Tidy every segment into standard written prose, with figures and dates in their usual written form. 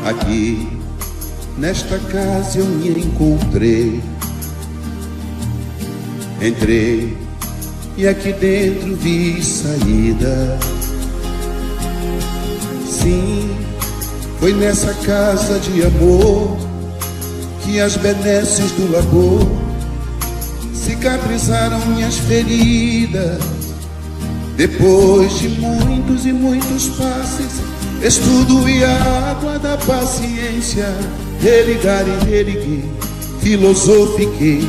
Aqui, nesta casa eu me encontrei. Entrei e aqui dentro vi saída. Sim, foi nessa casa de amor que as benesses do labor cicatrizaram minhas feridas. Depois de muitos e muitos passes, estudo e a água da paciência, religar e religuei, filosofiquei,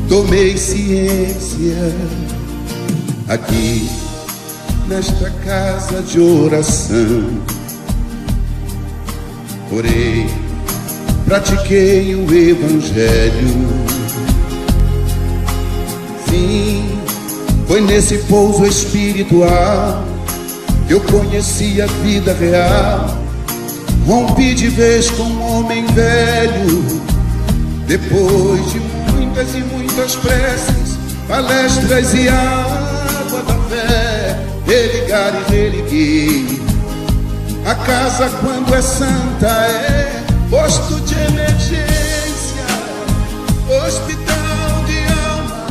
tomei ciência. Aqui, nesta casa de oração, orei, pratiquei o Evangelho. Sim, foi nesse pouso espiritual que eu conheci a vida real. Rompi de vez com um homem velho. Depois de muitas e muitas preces, palestras e água da fé, religar e religuei. A casa, quando é santa, é posto de emergência, hospital de alma,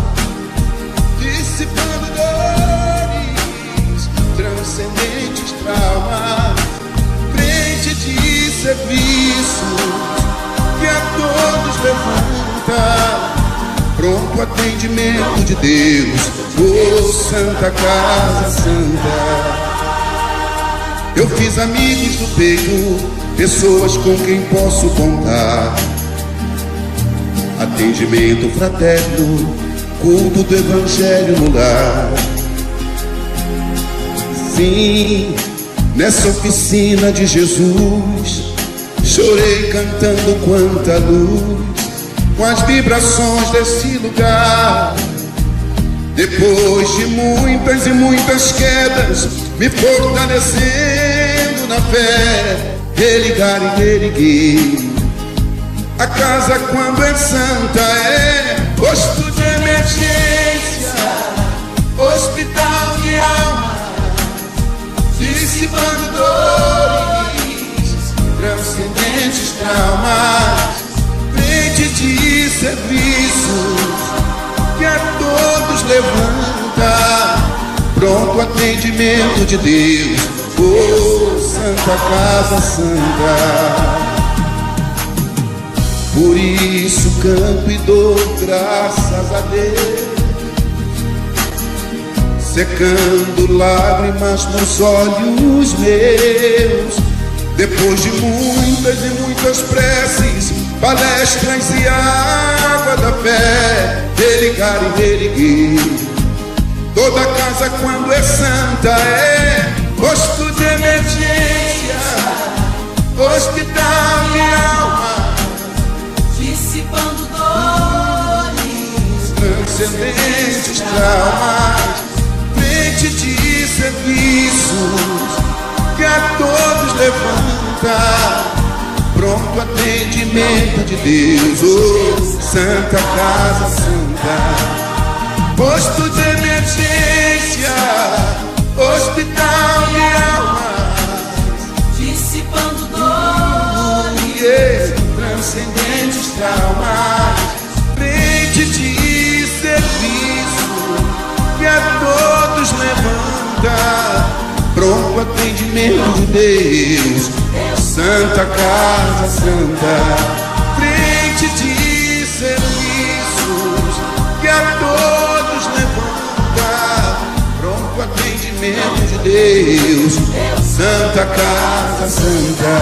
dissipando dores, transcendentes traumas, frente de serviço que a todos levanta, pronto atendimento de Deus, oh Santa Casa Santa. Eu fiz amigos do peito, pessoas com quem posso contar. Atendimento fraterno, culto do Evangelho no lar. Sim, nessa oficina de Jesus, chorei cantando quanta luz, com as vibrações desse lugar. Depois de muitas e muitas quedas, me fortalecendo na fé, religar e religuei. A casa, quando é santa, é posto de emergência, hospital de alma, dissipando dores, transcendentes traumas, frente de serviços que a todos levanta, pronto atendimento de Deus, oh Santa Casa Santa. Por isso canto e dou graças a Deus, secando lágrimas nos olhos meus. Depois de muitas e muitas preces, palestras e água da fé, religar e religuei. Toda casa, quando é santa, é posto de emergência, hospital de alma, dissipando dores, transcendentes traumas, frente de serviços que a todos levanta, pronto atendimento de Deus, oh Santa Casa Santa. Posto de emergência, hospital de almas, dissipando dores, transcendentes traumas, frente de serviço que a todos levanta, pronto atendimento de Deus, Santa Casa Santa. Frente de serviços que a todos levanta, pronto atendimento de Deus, Santa Casa Santa.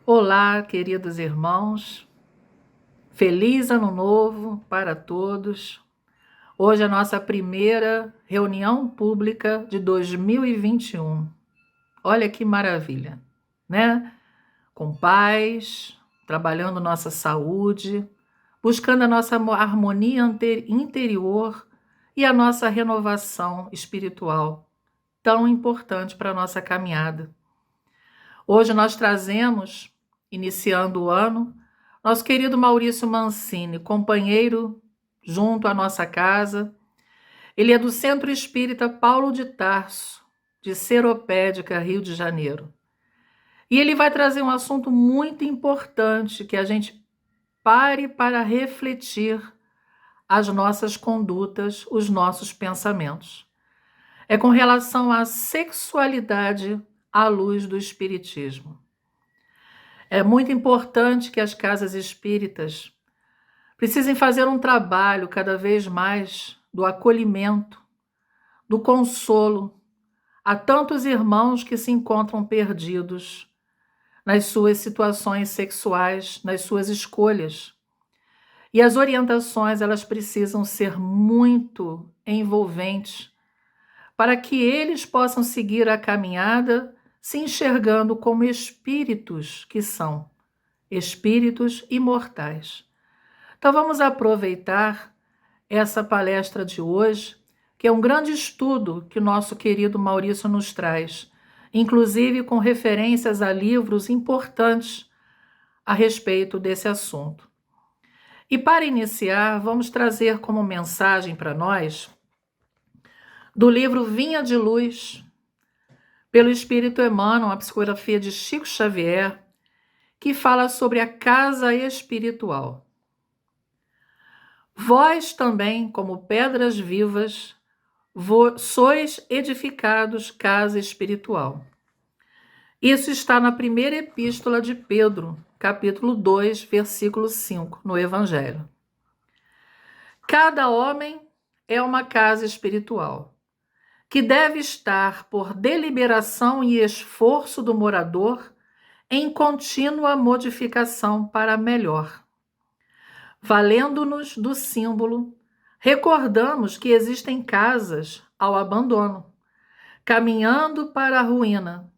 Olá, queridos irmãos, feliz ano novo para todos. Hoje é a nossa primeira reunião pública de 2021. Olha que maravilha, né? Com paz, trabalhando nossa saúde, buscando a nossa harmonia interior e a nossa renovação espiritual, tão importante para a nossa caminhada. Hoje nós trazemos, iniciando o ano, nosso querido Maurício Mancini, companheiro junto à nossa casa. Ele é do Centro Espírita Paulo de Tarso, de Seropédica, Rio de Janeiro. E ele vai trazer um assunto muito importante que a gente pare para refletir as nossas condutas, os nossos pensamentos. É com relação à sexualidade à luz do Espiritismo. É muito importante que as casas espíritas precisem fazer um trabalho cada vez mais do acolhimento, do consolo a tantos irmãos que se encontram perdidos nas suas situações sexuais, nas suas escolhas. E as orientações, elas precisam ser muito envolventes para que eles possam seguir a caminhada se enxergando como espíritos que são, espíritos imortais. Então vamos aproveitar essa palestra de hoje, que é um grande estudo que o nosso querido Maurício nos traz, inclusive com referências a livros importantes a respeito desse assunto. E para iniciar, vamos trazer como mensagem para nós do livro Vinha de Luz, pelo Espírito Emmanuel, a psicografia de Chico Xavier, que fala sobre a casa espiritual. Vós também, como pedras vivas, sois edificados casa espiritual. Isso está na primeira epístola de Pedro, capítulo 2, versículo 5, no Evangelho. Cada homem é uma casa espiritual, que deve estar por deliberação e esforço do morador em contínua modificação para melhor. Valendo-nos do símbolo, recordamos que existem casas ao abandono, caminhando para a ruína,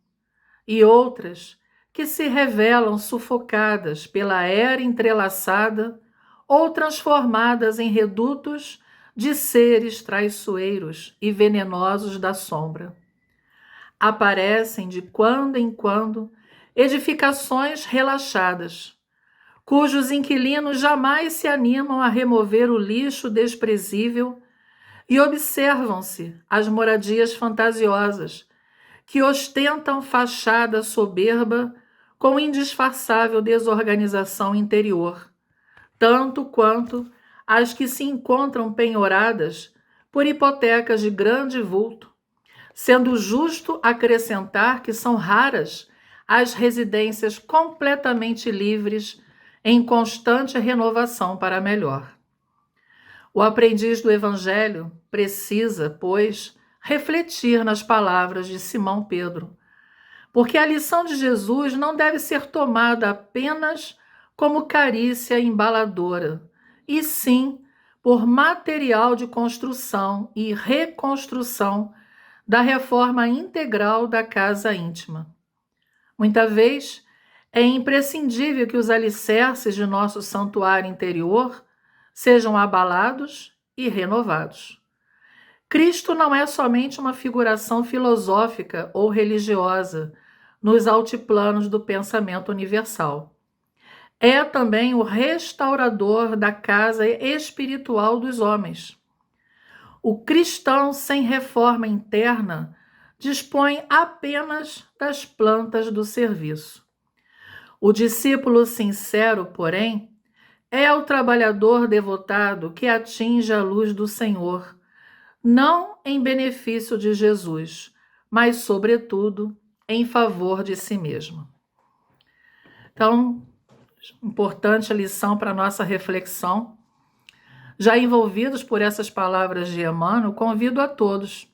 e outras que se revelam sufocadas pela era entrelaçada ou transformadas em redutos de seres traiçoeiros e venenosos da sombra. Aparecem de quando em quando edificações relaxadas, cujos inquilinos jamais se animam a remover o lixo desprezível, e observam-se as moradias fantasiosas, que ostentam fachada soberba com indisfarçável desorganização interior, tanto quanto as que se encontram penhoradas por hipotecas de grande vulto, sendo justo acrescentar que são raras as residências completamente livres em constante renovação para melhor. O aprendiz do Evangelho precisa, pois, refletir nas palavras de Simão Pedro, porque a lição de Jesus não deve ser tomada apenas como carícia embaladora, e sim por material de construção e reconstrução da reforma integral da casa íntima. Muita vez é imprescindível que os alicerces de nosso santuário interior sejam abalados e renovados. Cristo não é somente uma figuração filosófica ou religiosa nos altiplanos do pensamento universal. É também o restaurador da casa espiritual dos homens. O cristão sem reforma interna dispõe apenas das plantas do serviço. O discípulo sincero, porém, é o trabalhador devotado que atinge a luz do Senhor, não em benefício de Jesus, mas, sobretudo, em favor de si mesmo. Então, importante lição para a nossa reflexão. Já envolvidos por essas palavras de Emmanuel, convido a todos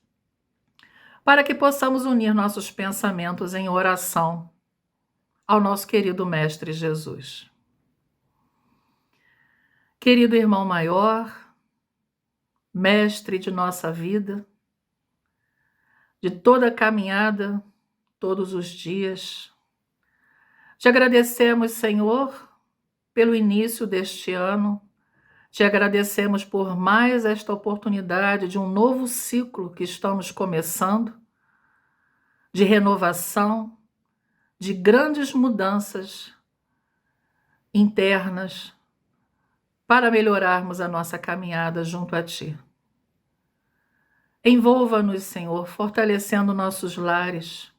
para que possamos unir nossos pensamentos em oração ao nosso querido Mestre Jesus. Querido irmão maior, mestre de nossa vida, de toda a caminhada, todos os dias, te agradecemos, Senhor, pelo início deste ano, te agradecemos por mais esta oportunidade de um novo ciclo que estamos começando, de renovação, de grandes mudanças, internas para melhorarmos a nossa caminhada junto a Ti. Envolva-nos, Senhor, fortalecendo nossos lares,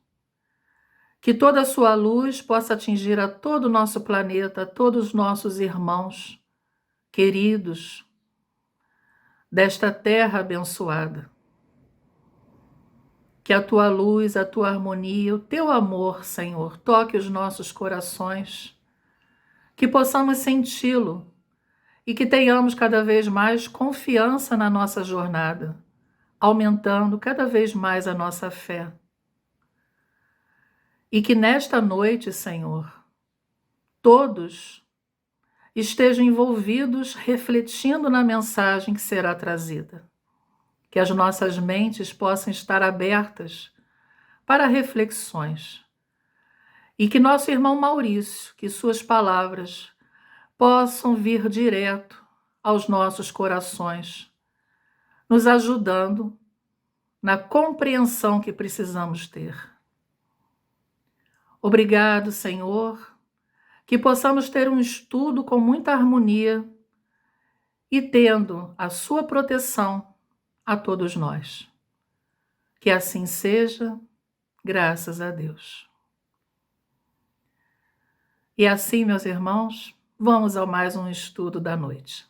que toda a sua luz possa atingir a todo o nosso planeta, a todos os nossos irmãos queridos desta terra abençoada. Que a tua luz, a tua harmonia, o teu amor, Senhor, toque os nossos corações, que possamos senti-lo e que tenhamos cada vez mais confiança na nossa jornada, aumentando cada vez mais a nossa fé. E que nesta noite, Senhor, todos estejam envolvidos refletindo na mensagem que será trazida. Que as nossas mentes possam estar abertas para reflexões. E que nosso irmão Maurício, que suas palavras possam vir direto aos nossos corações, nos ajudando na compreensão que precisamos ter. Obrigado, Senhor, que possamos ter um estudo com muita harmonia e tendo a sua proteção a todos nós. Que assim seja, graças a Deus. E assim, meus irmãos, vamos a mais um estudo da noite.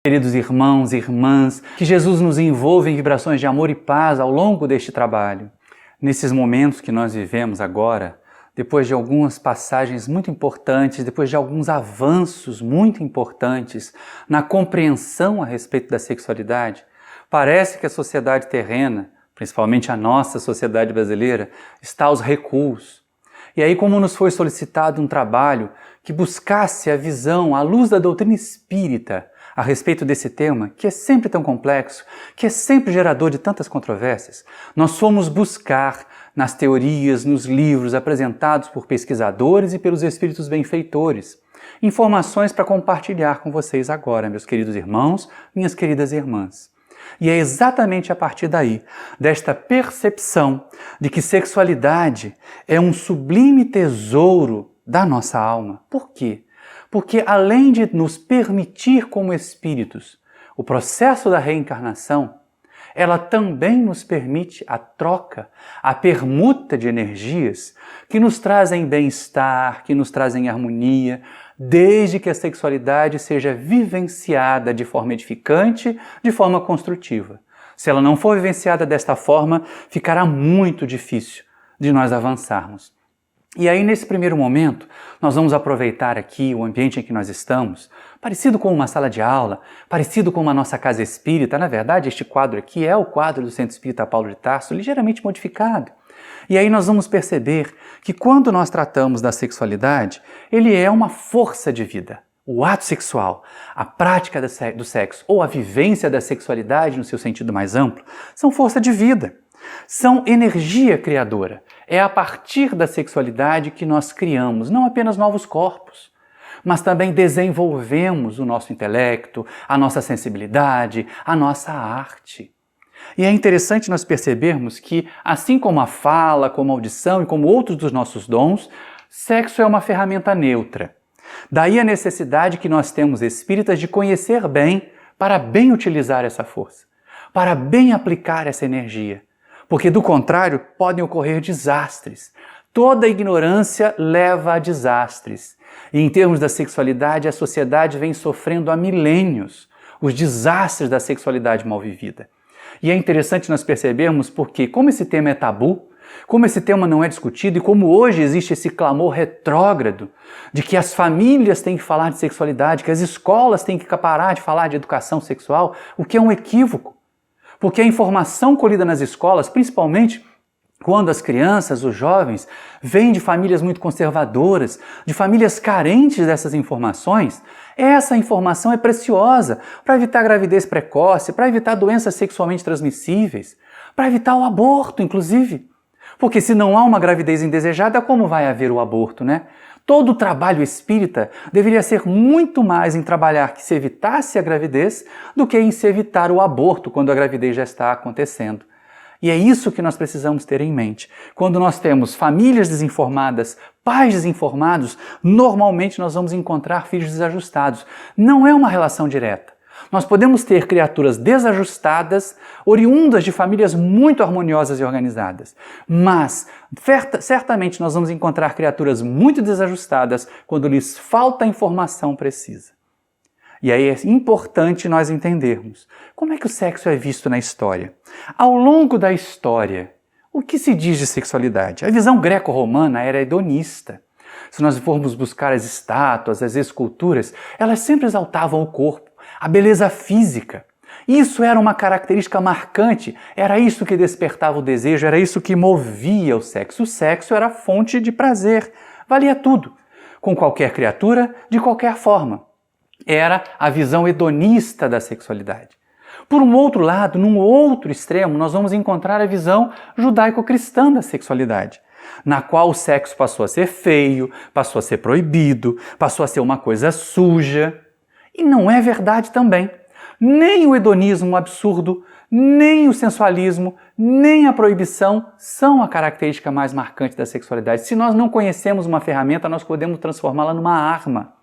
Queridos irmãos e irmãs, que Jesus nos envolva em vibrações de amor e paz ao longo deste trabalho. Nesses momentos que nós vivemos agora, depois de algumas passagens muito importantes, depois de alguns avanços muito importantes na compreensão a respeito da sexualidade, parece que a sociedade terrena, principalmente a nossa sociedade brasileira, está aos recuos. E aí, como nos foi solicitado um trabalho que buscasse a visão à luz da doutrina espírita a respeito desse tema, que é sempre tão complexo, que é sempre gerador de tantas controvérsias, nós fomos buscar nas teorias, nos livros apresentados por pesquisadores e pelos espíritos benfeitores, informações para compartilhar com vocês agora, meus queridos irmãos, minhas queridas irmãs. E é exatamente a partir daí, desta percepção de que sexualidade é um sublime tesouro da nossa alma. Por quê? Porque além de nos permitir como espíritos o processo da reencarnação, ela também nos permite a troca, a permuta de energias que nos trazem bem-estar, que nos trazem harmonia, desde que a sexualidade seja vivenciada de forma edificante, de forma construtiva. Se ela não for vivenciada desta forma, ficará muito difícil de nós avançarmos. E aí, nesse primeiro momento, nós vamos aproveitar aqui o ambiente em que nós estamos, parecido com uma sala de aula, parecido com uma nossa casa espírita. Na verdade, este quadro aqui é o quadro do Centro Espírita Paulo de Tarso, ligeiramente modificado. E aí nós vamos perceber que quando nós tratamos da sexualidade, ele é uma força de vida. O ato sexual, a prática do sexo ou a vivência da sexualidade no seu sentido mais amplo, são força de vida. São energia criadora. É a partir da sexualidade que nós criamos não apenas novos corpos, mas também desenvolvemos o nosso intelecto, a nossa sensibilidade, a nossa arte. E é interessante nós percebermos que, assim como a fala, como a audição e como outros dos nossos dons, sexo é uma ferramenta neutra. Daí a necessidade que nós temos espíritas de conhecer bem para bem utilizar essa força, para bem aplicar essa energia. Porque, do contrário, podem ocorrer desastres. Toda ignorância leva a desastres. E em termos da sexualidade, a sociedade vem sofrendo há milênios os desastres da sexualidade mal vivida. E é interessante nós percebermos porque, como esse tema é tabu, como esse tema não é discutido e como hoje existe esse clamor retrógrado de que as famílias têm que falar de sexualidade, que as escolas têm que parar de falar de educação sexual, o que é um equívoco. Porque a informação colhida nas escolas, principalmente quando as crianças, os jovens, vêm de famílias muito conservadoras, de famílias carentes dessas informações, essa informação é preciosa para evitar gravidez precoce, para evitar doenças sexualmente transmissíveis, para evitar o aborto, inclusive. Porque se não há uma gravidez indesejada, como vai haver o aborto, né? Todo o trabalho espírita deveria ser muito mais em trabalhar que se evitasse a gravidez do que em se evitar o aborto quando a gravidez já está acontecendo. E é isso que nós precisamos ter em mente. Quando nós temos famílias desinformadas, pais desinformados, normalmente nós vamos encontrar filhos desajustados. Não é uma relação direta. Nós podemos ter criaturas desajustadas, oriundas de famílias muito harmoniosas e organizadas. Mas, certamente, nós vamos encontrar criaturas muito desajustadas quando lhes falta a informação precisa. E aí é importante nós entendermos como é que o sexo é visto na história. Ao longo da história, o que se diz de sexualidade? A visão greco-romana era hedonista. Se nós formos buscar as estátuas, as esculturas, elas sempre exaltavam o corpo, a beleza física. Isso era uma característica marcante, era isso que despertava o desejo, era isso que movia o sexo. O sexo era fonte de prazer, valia tudo, com qualquer criatura, de qualquer forma. Era a visão hedonista da sexualidade. Por um outro lado, num outro extremo, nós vamos encontrar a visão judaico-cristã da sexualidade, na qual o sexo passou a ser feio, passou a ser proibido, passou a ser uma coisa suja. E não é verdade também. Nem o hedonismo absurdo, nem o sensualismo, nem a proibição são a característica mais marcante da sexualidade. Se nós não conhecemos uma ferramenta, nós podemos transformá-la numa arma.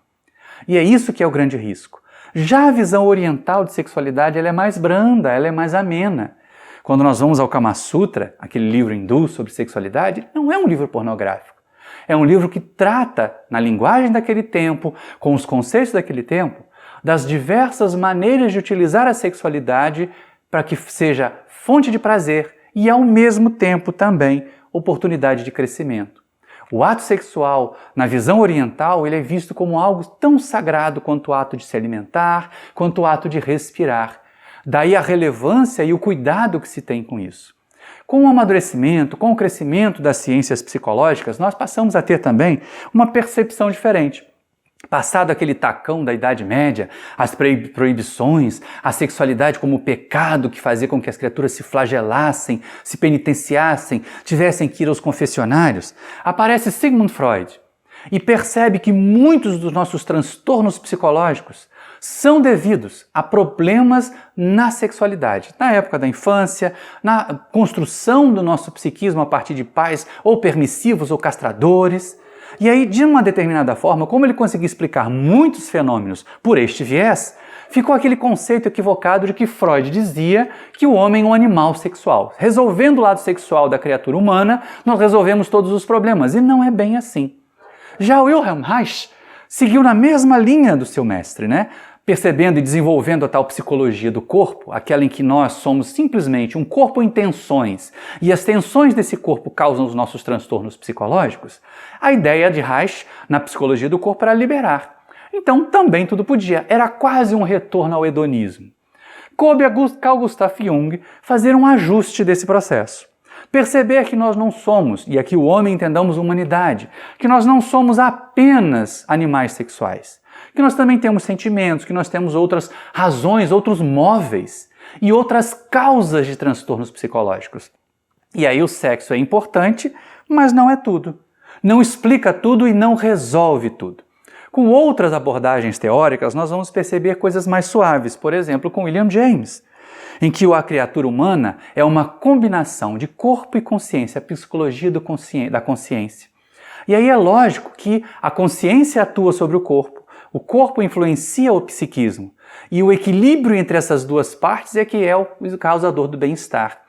E é isso que é o grande risco. Já a visão oriental de sexualidade ela é mais branda, ela é mais amena. Quando nós vamos ao Kama Sutra, aquele livro hindu sobre sexualidade, não é um livro pornográfico. É um livro que trata, na linguagem daquele tempo, com os conceitos daquele tempo, das diversas maneiras de utilizar a sexualidade para que seja fonte de prazer e, ao mesmo tempo, também oportunidade de crescimento. O ato sexual, na visão oriental, ele é visto como algo tão sagrado quanto o ato de se alimentar, quanto o ato de respirar. Daí a relevância e o cuidado que se tem com isso. Com o amadurecimento, com o crescimento das ciências psicológicas, nós passamos a ter também uma percepção diferente. Passado aquele tacão da Idade Média, as proibições, a sexualidade como pecado que fazia com que as criaturas se flagelassem, se penitenciassem, tivessem que ir aos confessionários, aparece Sigmund Freud e percebe que muitos dos nossos transtornos psicológicos são devidos a problemas na sexualidade, na época da infância, na construção do nosso psiquismo a partir de pais ou permissivos ou castradores. E aí, de uma determinada forma, como ele conseguia explicar muitos fenômenos por este viés, ficou aquele conceito equivocado de que Freud dizia que o homem é um animal sexual. Resolvendo o lado sexual da criatura humana, nós resolvemos todos os problemas. E não é bem assim. Já Wilhelm Reich seguiu na mesma linha do seu mestre, né? Percebendo e desenvolvendo a tal psicologia do corpo, aquela em que nós somos simplesmente um corpo em tensões e as tensões desse corpo causam os nossos transtornos psicológicos, a ideia de Reich na psicologia do corpo era liberar. Então também tudo podia, era quase um retorno ao hedonismo. Coube a Carl Gustav Jung fazer um ajuste desse processo. Perceber que nós não somos, e aqui o homem entendamos humanidade, que nós não somos apenas animais sexuais. Que nós também temos sentimentos, que nós temos outras razões, outros móveis e outras causas de transtornos psicológicos. E aí o sexo é importante, mas não é tudo. Não explica tudo e não resolve tudo. Com outras abordagens teóricas, nós vamos perceber coisas mais suaves, por exemplo, com William James, em que a criatura humana é uma combinação de corpo e consciência, a psicologia da consciência. E aí é lógico que a consciência atua sobre o corpo influencia o psiquismo, e o equilíbrio entre essas duas partes é que é o causador do bem-estar.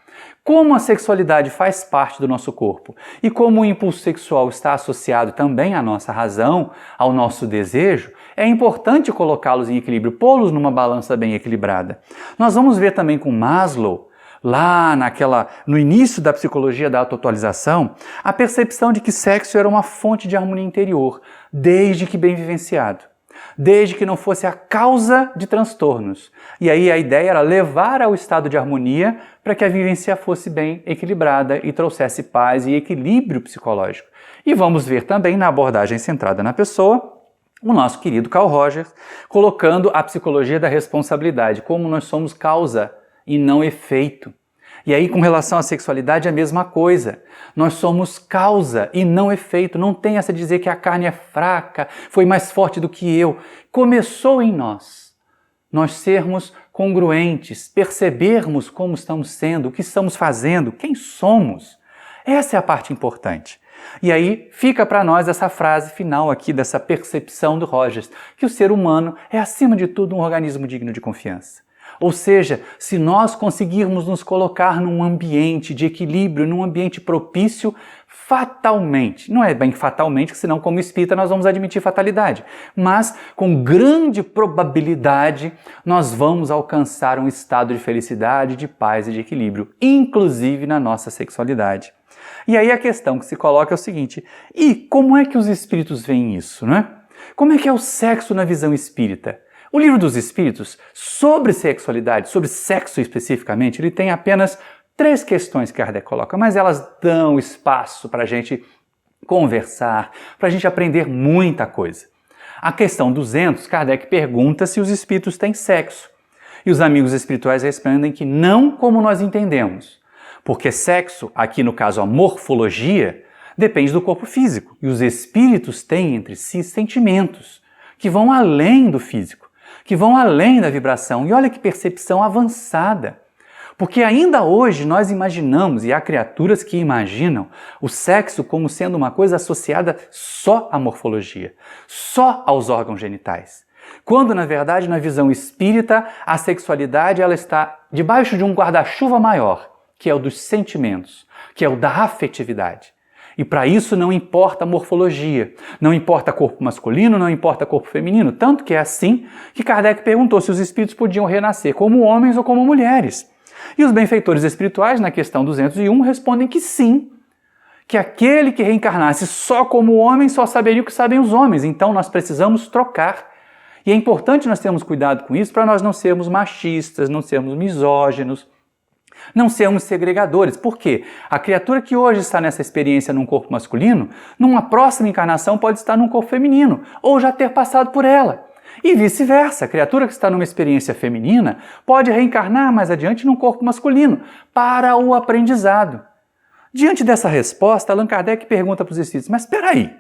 Como a sexualidade faz parte do nosso corpo e como o impulso sexual está associado também à nossa razão, ao nosso desejo, é importante colocá-los em equilíbrio, pô-los numa balança bem equilibrada. Nós vamos ver também com Maslow, lá no início da psicologia da autoatualização, a percepção de que sexo era uma fonte de harmonia interior, desde que bem vivenciado. Desde que não fosse a causa de transtornos. E aí a ideia era levar ao estado de harmonia para que a vivência fosse bem equilibrada e trouxesse paz e equilíbrio psicológico. E vamos ver também na abordagem centrada na pessoa, o nosso querido Carl Rogers, colocando a psicologia da responsabilidade, como nós somos causa e não efeito. E aí, com relação à sexualidade, é a mesma coisa. Nós somos causa e não efeito. Não tem essa de dizer que a carne é fraca, foi mais forte do que eu. Começou em nós sermos congruentes, percebermos como estamos sendo, o que estamos fazendo, quem somos. Essa é a parte importante. E aí fica para nós essa frase final aqui dessa percepção do Rogers, que o ser humano é acima de tudo um organismo digno de confiança. Ou seja, se nós conseguirmos nos colocar num ambiente de equilíbrio, num ambiente propício, fatalmente, não é bem fatalmente, senão como espírita nós vamos admitir fatalidade, mas com grande probabilidade nós vamos alcançar um estado de felicidade, de paz e de equilíbrio, inclusive na nossa sexualidade. E aí a questão que se coloca é o seguinte: e como é que os espíritos veem isso, né? Como é que é o sexo na visão espírita? O Livro dos Espíritos, sobre sexualidade, sobre sexo especificamente, ele tem apenas 3 questões que Kardec coloca, mas elas dão espaço para a gente conversar, para a gente aprender muita coisa. A questão 200, Kardec pergunta se os espíritos têm sexo. E os amigos espirituais respondem que não como nós entendemos. Porque sexo, aqui no caso a morfologia, depende do corpo físico. E os espíritos têm entre si sentimentos que vão além do físico, que vão além da vibração. E olha que percepção avançada. Porque ainda hoje nós imaginamos, e há criaturas que imaginam, o sexo como sendo uma coisa associada só à morfologia, só aos órgãos genitais. Quando, na verdade, na visão espírita, a sexualidade ela está debaixo de um guarda-chuva maior, que é o dos sentimentos, que é o da afetividade. E para isso não importa a morfologia, não importa corpo masculino, não importa corpo feminino, tanto que é assim que Kardec perguntou se os espíritos podiam renascer como homens ou como mulheres. E os benfeitores espirituais, na questão 201, respondem que sim, que aquele que reencarnasse só como homem só saberia o que sabem os homens, então nós precisamos trocar. E é importante nós termos cuidado com isso para nós não sermos machistas, não sermos misóginos, não sermos segregadores. Por quê? A criatura que hoje está nessa experiência num corpo masculino, numa próxima encarnação pode estar num corpo feminino, ou já ter passado por ela. E vice-versa, a criatura que está numa experiência feminina pode reencarnar mais adiante num corpo masculino, para o aprendizado. Diante dessa resposta, Allan Kardec pergunta para os espíritos, mas espera aí,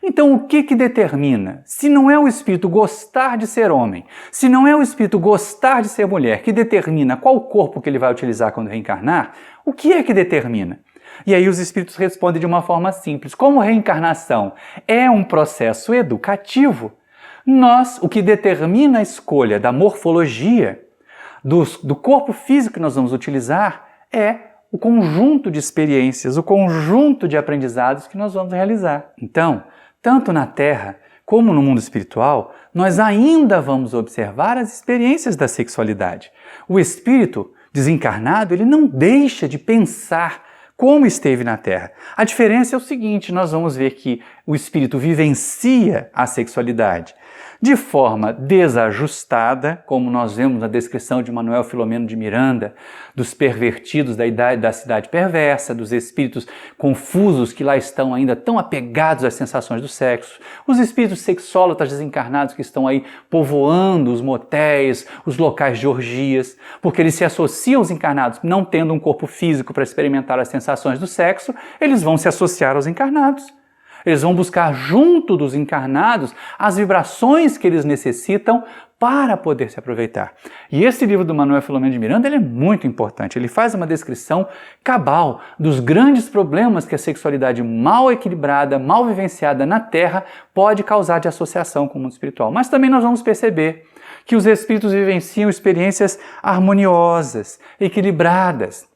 então o que determina? Se não é o espírito gostar de ser homem, se não é o espírito gostar de ser mulher, que determina qual corpo que ele vai utilizar quando reencarnar, o que é que determina? E aí os espíritos respondem de uma forma simples. Como reencarnação é um processo educativo, o que determina a escolha da morfologia, do corpo físico que nós vamos utilizar, é o conjunto de experiências, o conjunto de aprendizados que nós vamos realizar. Então, tanto na Terra como no mundo espiritual, nós ainda vamos observar as experiências da sexualidade. O espírito desencarnado, ele não deixa de pensar como esteve na Terra. A diferença é o seguinte, nós vamos ver que o espírito vivencia a sexualidade de forma desajustada, como nós vemos na descrição de Manuel Filomeno de Miranda, dos pervertidos da idade da cidade perversa, dos espíritos confusos que lá estão ainda tão apegados às sensações do sexo, os espíritos sexólatras desencarnados que estão aí povoando os motéis, os locais de orgias, porque eles se associam aos encarnados, não tendo um corpo físico para experimentar as sensações do sexo, eles vão se associar aos encarnados. Eles vão buscar junto dos encarnados as vibrações que eles necessitam para poder se aproveitar. E esse livro do Manuel Filomeno de Miranda ele é muito importante. Ele faz uma descrição cabal dos grandes problemas que a sexualidade mal equilibrada, mal vivenciada na Terra pode causar de associação com o mundo espiritual. Mas também nós vamos perceber que os espíritos vivenciam experiências harmoniosas, equilibradas.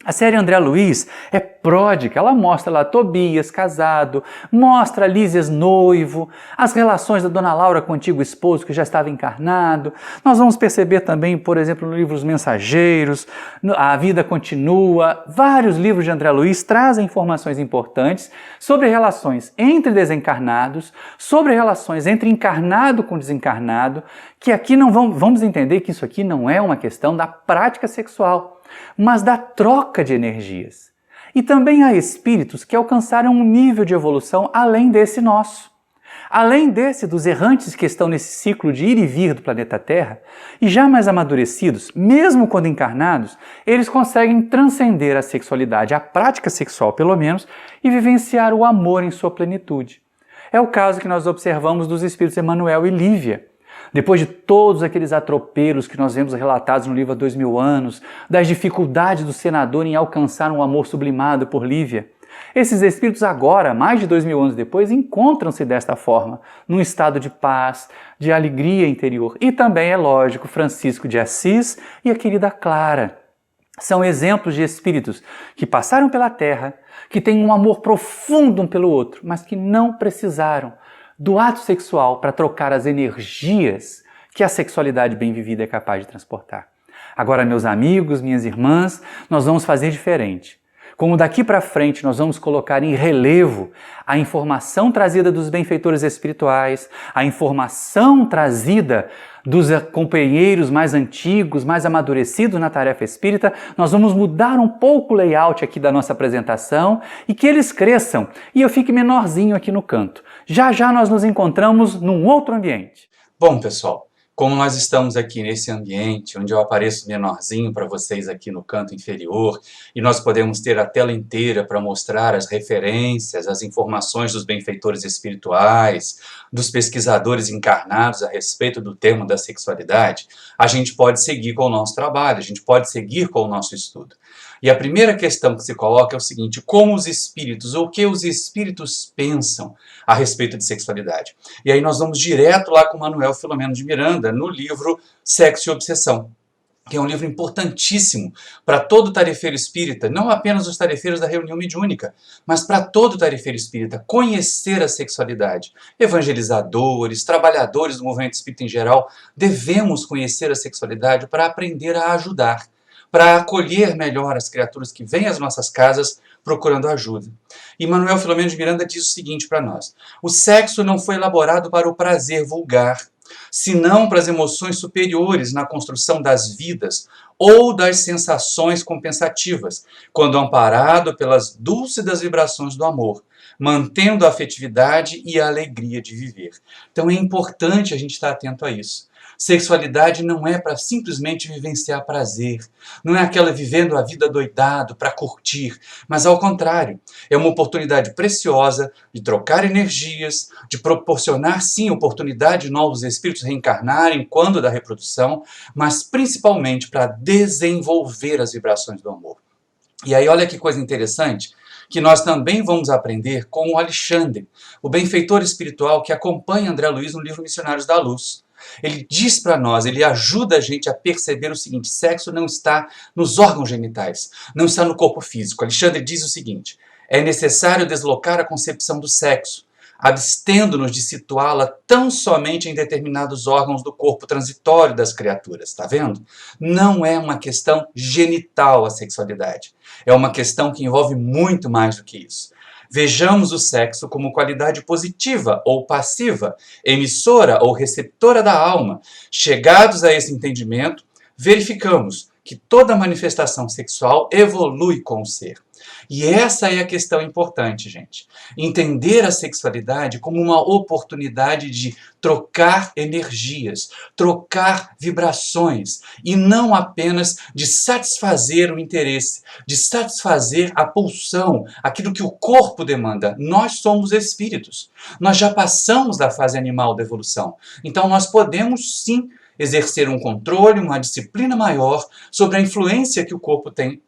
A série André Luiz é pródiga, ela mostra lá Tobias casado, mostra Lísias noivo, as relações da Dona Laura com o antigo esposo que já estava encarnado. Nós vamos perceber também, por exemplo, no livro Os Mensageiros, A Vida Continua, vários livros de André Luiz trazem informações importantes sobre relações entre desencarnados, sobre relações entre encarnado com desencarnado, que aqui não vamos entender que isso aqui não é uma questão da prática sexual, mas da troca de energias. E também há espíritos que alcançaram um nível de evolução além desse nosso. Além desse dos errantes que estão nesse ciclo de ir e vir do planeta Terra, e já mais amadurecidos, mesmo quando encarnados, eles conseguem transcender a sexualidade, a prática sexual pelo menos, e vivenciar o amor em sua plenitude. É o caso que nós observamos dos espíritos Emanuel e Lívia. Depois de todos aqueles atropelos que nós vemos relatados no livro há 2000 anos, das dificuldades do senador em alcançar um amor sublimado por Lívia, esses espíritos agora, mais de 2000 anos depois, encontram-se desta forma, num estado de paz, de alegria interior. E também, é lógico, Francisco de Assis e a querida Clara. São exemplos de espíritos que passaram pela Terra, que têm um amor profundo um pelo outro, mas que não precisaram do ato sexual para trocar as energias que a sexualidade bem vivida é capaz de transportar. Agora, meus amigos, minhas irmãs, nós vamos fazer diferente. Como daqui para frente nós vamos colocar em relevo a informação trazida dos benfeitores espirituais, a informação trazida dos companheiros mais antigos, mais amadurecidos na tarefa espírita, nós vamos mudar um pouco o layout aqui da nossa apresentação e que eles cresçam e eu fique menorzinho aqui no canto. Já já nós nos encontramos num outro ambiente. Bom, pessoal, como nós estamos aqui nesse ambiente, onde eu apareço menorzinho para vocês aqui no canto inferior, e nós podemos ter a tela inteira para mostrar as referências, as informações dos benfeitores espirituais, dos pesquisadores encarnados a respeito do tema da sexualidade, a gente pode seguir com o nosso trabalho, a gente pode seguir com o nosso estudo. E a primeira questão que se coloca é o seguinte: como os espíritos, ou o que os espíritos pensam a respeito de sexualidade? E aí nós vamos direto lá com Manuel Filomeno de Miranda, no livro Sexo e Obsessão, que é um livro importantíssimo para todo tarefeiro espírita, não apenas os tarefeiros da reunião mediúnica, mas para todo tarefeiro espírita, conhecer a sexualidade. Evangelizadores, trabalhadores do movimento espírita em geral, devemos conhecer a sexualidade para aprender a ajudar, para acolher melhor as criaturas que vêm às nossas casas procurando ajuda. E Manuel Filomeno de Miranda diz o seguinte para nós: o sexo não foi elaborado para o prazer vulgar, senão para as emoções superiores na construção das vidas ou das sensações compensativas, quando amparado pelas dúlcidas vibrações do amor, mantendo a afetividade e a alegria de viver. Então é importante a gente estar atento a isso. Sexualidade não é para simplesmente vivenciar prazer, não é aquela vivendo a vida doidado para curtir, mas ao contrário, é uma oportunidade preciosa de trocar energias, de proporcionar sim oportunidade de novos espíritos reencarnarem quando da reprodução, mas principalmente para desenvolver as vibrações do amor. E aí olha que coisa interessante, que nós também vamos aprender com o Alexandre, o benfeitor espiritual que acompanha André Luiz no livro Missionários da Luz. Ele diz para nós, ele ajuda a gente a perceber o seguinte: sexo não está nos órgãos genitais, não está no corpo físico. Alexandre diz o seguinte: é necessário deslocar a concepção do sexo, abstendo-nos de situá-la tão somente em determinados órgãos do corpo transitório das criaturas. Está vendo? Não é uma questão genital a sexualidade, é uma questão que envolve muito mais do que isso. Vejamos o sexo como qualidade positiva ou passiva, emissora ou receptora da alma. Chegados a esse entendimento, verificamos que toda manifestação sexual evolui com o ser. E essa é a questão importante, gente. Entender a sexualidade como uma oportunidade de trocar energias, trocar vibrações, e não apenas de satisfazer o interesse, de satisfazer a pulsão, aquilo que o corpo demanda. Nós somos espíritos. Nós já passamos da fase animal da evolução. Então nós podemos sim exercer um controle, uma disciplina maior sobre a influência que o corpo tem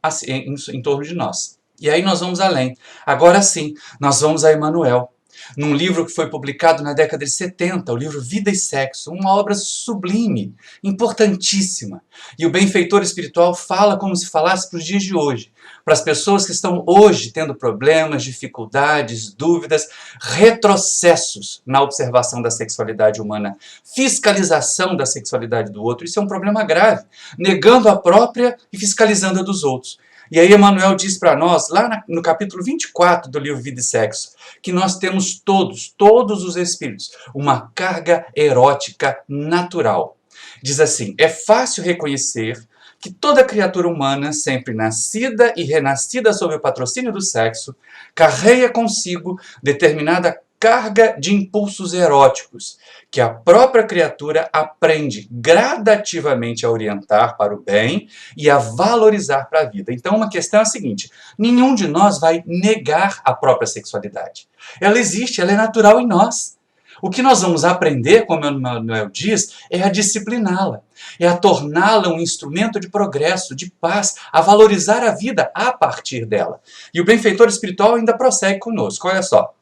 em torno de nós. E aí nós vamos além. Agora sim, nós vamos a Emmanuel, num livro que foi publicado na década de 70, o livro Vida e Sexo, uma obra sublime, importantíssima. E o benfeitor espiritual fala como se falasse para os dias de hoje, para as pessoas que estão hoje tendo problemas, dificuldades, dúvidas, retrocessos na observação da sexualidade humana, fiscalização da sexualidade do outro. Isso é um problema grave, negando a própria e fiscalizando a dos outros. E aí Emmanuel diz para nós, lá no capítulo 24 do livro Vida e Sexo, que nós temos todos os espíritos, uma carga erótica natural. Diz assim: é fácil reconhecer que toda criatura humana, sempre nascida e renascida sob o patrocínio do sexo, carrega consigo determinada carga de impulsos eróticos, que a própria criatura aprende gradativamente a orientar para o bem e a valorizar para a vida. Então, uma questão é a seguinte: nenhum de nós vai negar a própria sexualidade. Ela existe, ela é natural em nós. O que nós vamos aprender, como Emmanuel diz, é a discipliná-la, é a torná-la um instrumento de progresso, de paz, a valorizar a vida a partir dela. E o benfeitor espiritual ainda prossegue conosco, olha só.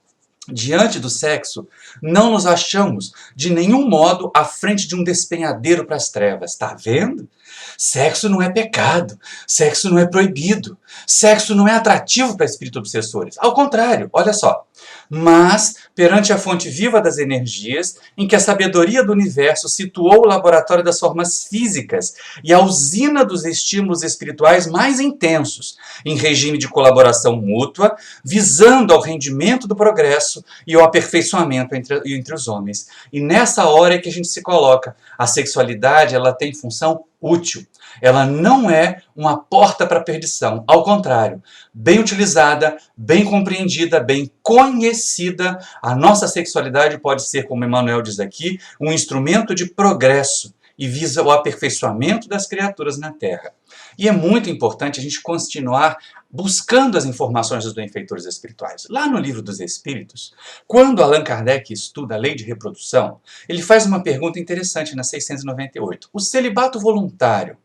Diante do sexo, não nos achamos de nenhum modo à frente de um despenhadeiro para as trevas. Está vendo? Sexo não é pecado, sexo não é proibido, sexo não é atrativo para espíritos obsessores. Ao contrário, olha só. Mas, perante a fonte viva das energias, em que a sabedoria do universo situou o laboratório das formas físicas e a usina dos estímulos espirituais mais intensos, em regime de colaboração mútua, visando ao rendimento do progresso e ao aperfeiçoamento entre os homens. E nessa hora é que a gente se coloca. A sexualidade, ela tem função útil. Ela não é uma porta para a perdição. Ao contrário, bem utilizada, bem compreendida, bem conhecida, a nossa sexualidade pode ser, como Emmanuel diz aqui, um instrumento de progresso e visa o aperfeiçoamento das criaturas na Terra. E é muito importante a gente continuar buscando as informações dos benfeitores espirituais. Lá no Livro dos Espíritos, quando Allan Kardec estuda a lei de reprodução, ele faz uma pergunta interessante na 698. O celibato voluntário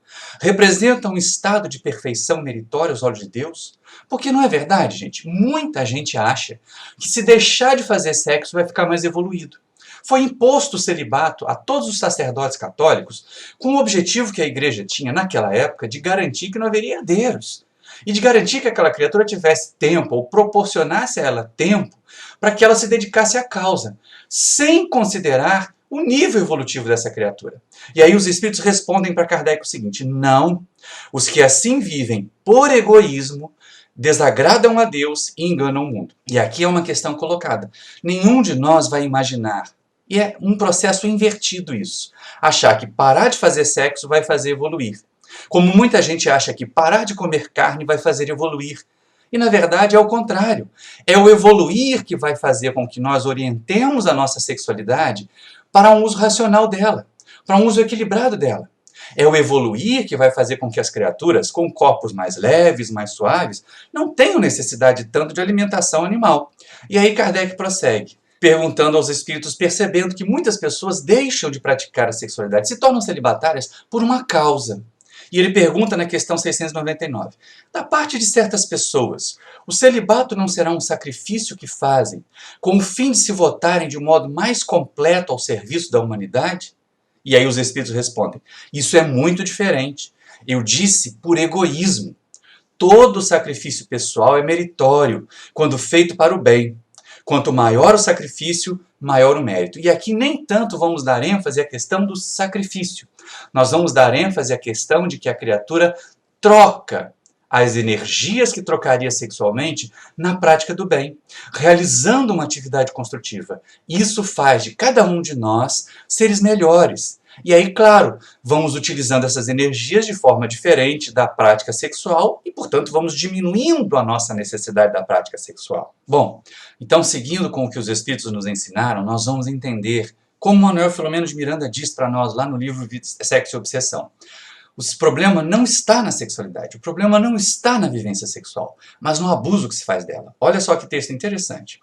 representa um estado de perfeição meritória aos olhos de Deus? Porque não é verdade, gente? Muita gente acha que se deixar de fazer sexo vai ficar mais evoluído. Foi imposto o celibato a todos os sacerdotes católicos com o objetivo que a igreja tinha naquela época de garantir que não haveria herdeiros e de garantir que aquela criatura tivesse tempo ou proporcionasse a ela tempo para que ela se dedicasse à causa, sem considerar o nível evolutivo dessa criatura. E aí os espíritos respondem para Kardec o seguinte: não, os que assim vivem por egoísmo desagradam a Deus e enganam o mundo. E aqui é uma questão colocada. Nenhum de nós vai imaginar, e é um processo invertido isso, achar que parar de fazer sexo vai fazer evoluir. Como muita gente acha que parar de comer carne vai fazer evoluir. E na verdade é o contrário. É o evoluir que vai fazer com que nós orientemos a nossa sexualidade para um uso racional dela, para um uso equilibrado dela. É o evoluir que vai fazer com que as criaturas, com corpos mais leves, mais suaves, não tenham necessidade tanto de alimentação animal. E aí Kardec prossegue, perguntando aos espíritos, percebendo que muitas pessoas deixam de praticar a sexualidade, se tornam celibatárias por uma causa. E ele pergunta na questão 699, da parte de certas pessoas, o celibato não será um sacrifício que fazem com o fim de se votarem de um modo mais completo ao serviço da humanidade? E aí os espíritos respondem, isso é muito diferente. Eu disse por egoísmo. Todo sacrifício pessoal é meritório, quando feito para o bem. Quanto maior o sacrifício, maior o mérito. E aqui nem tanto vamos dar ênfase à questão do sacrifício. Nós vamos dar ênfase à questão de que a criatura troca as energias que trocaria sexualmente na prática do bem, realizando uma atividade construtiva. Isso faz de cada um de nós seres melhores. E aí, claro, vamos utilizando essas energias de forma diferente da prática sexual e, portanto, vamos diminuindo a nossa necessidade da prática sexual. Bom, então, seguindo com o que os Espíritos nos ensinaram, nós vamos entender como Manuel Filomeno de Miranda diz para nós lá no livro Sexo e Obsessão. O problema não está na sexualidade, o problema não está na vivência sexual, mas no abuso que se faz dela. Olha só que texto interessante.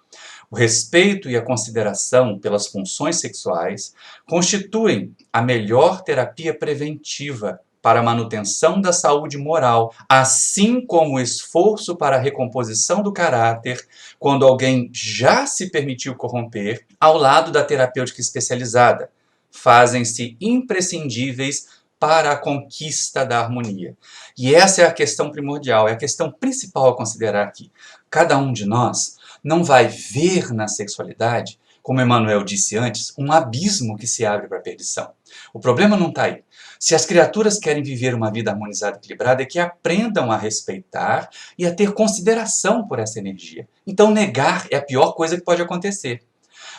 O respeito e a consideração pelas funções sexuais constituem a melhor terapia preventiva para a manutenção da saúde moral, assim como o esforço para a recomposição do caráter quando alguém já se permitiu corromper, ao lado da terapêutica especializada, fazem-se imprescindíveis para a conquista da harmonia. E essa é a questão primordial, é a questão principal a considerar aqui. Cada um de nós não vai ver na sexualidade, como Emmanuel disse antes, um abismo que se abre para a perdição. O problema não está aí. Se as criaturas querem viver uma vida harmonizada e equilibrada, é que aprendam a respeitar e a ter consideração por essa energia. Então negar é a pior coisa que pode acontecer.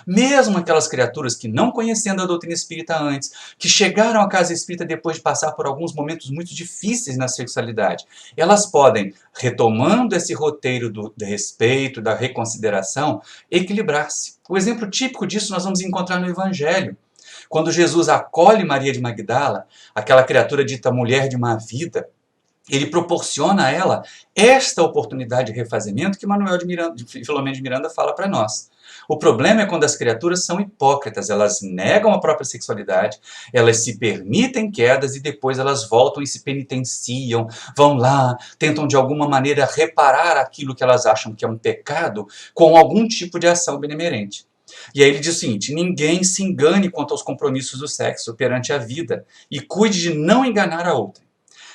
Mesmo aquelas criaturas que, não conhecendo a doutrina espírita antes, que chegaram à casa espírita depois de passar por alguns momentos muito difíceis na sexualidade, elas podem, retomando esse roteiro do respeito, da reconsideração, equilibrar-se. O exemplo típico disso nós vamos encontrar no Evangelho. Quando Jesus acolhe Maria de Magdala, aquela criatura dita mulher de má vida, ele proporciona a ela esta oportunidade de refazimento que Filomeno de Miranda fala para nós. O problema é quando as criaturas são hipócritas, elas negam a própria sexualidade, elas se permitem quedas e depois elas voltam e se penitenciam, vão lá, tentam de alguma maneira reparar aquilo que elas acham que é um pecado com algum tipo de ação benemerente. E aí ele diz o seguinte: ninguém se engane quanto aos compromissos do sexo perante a vida e cuide de não enganar a outra.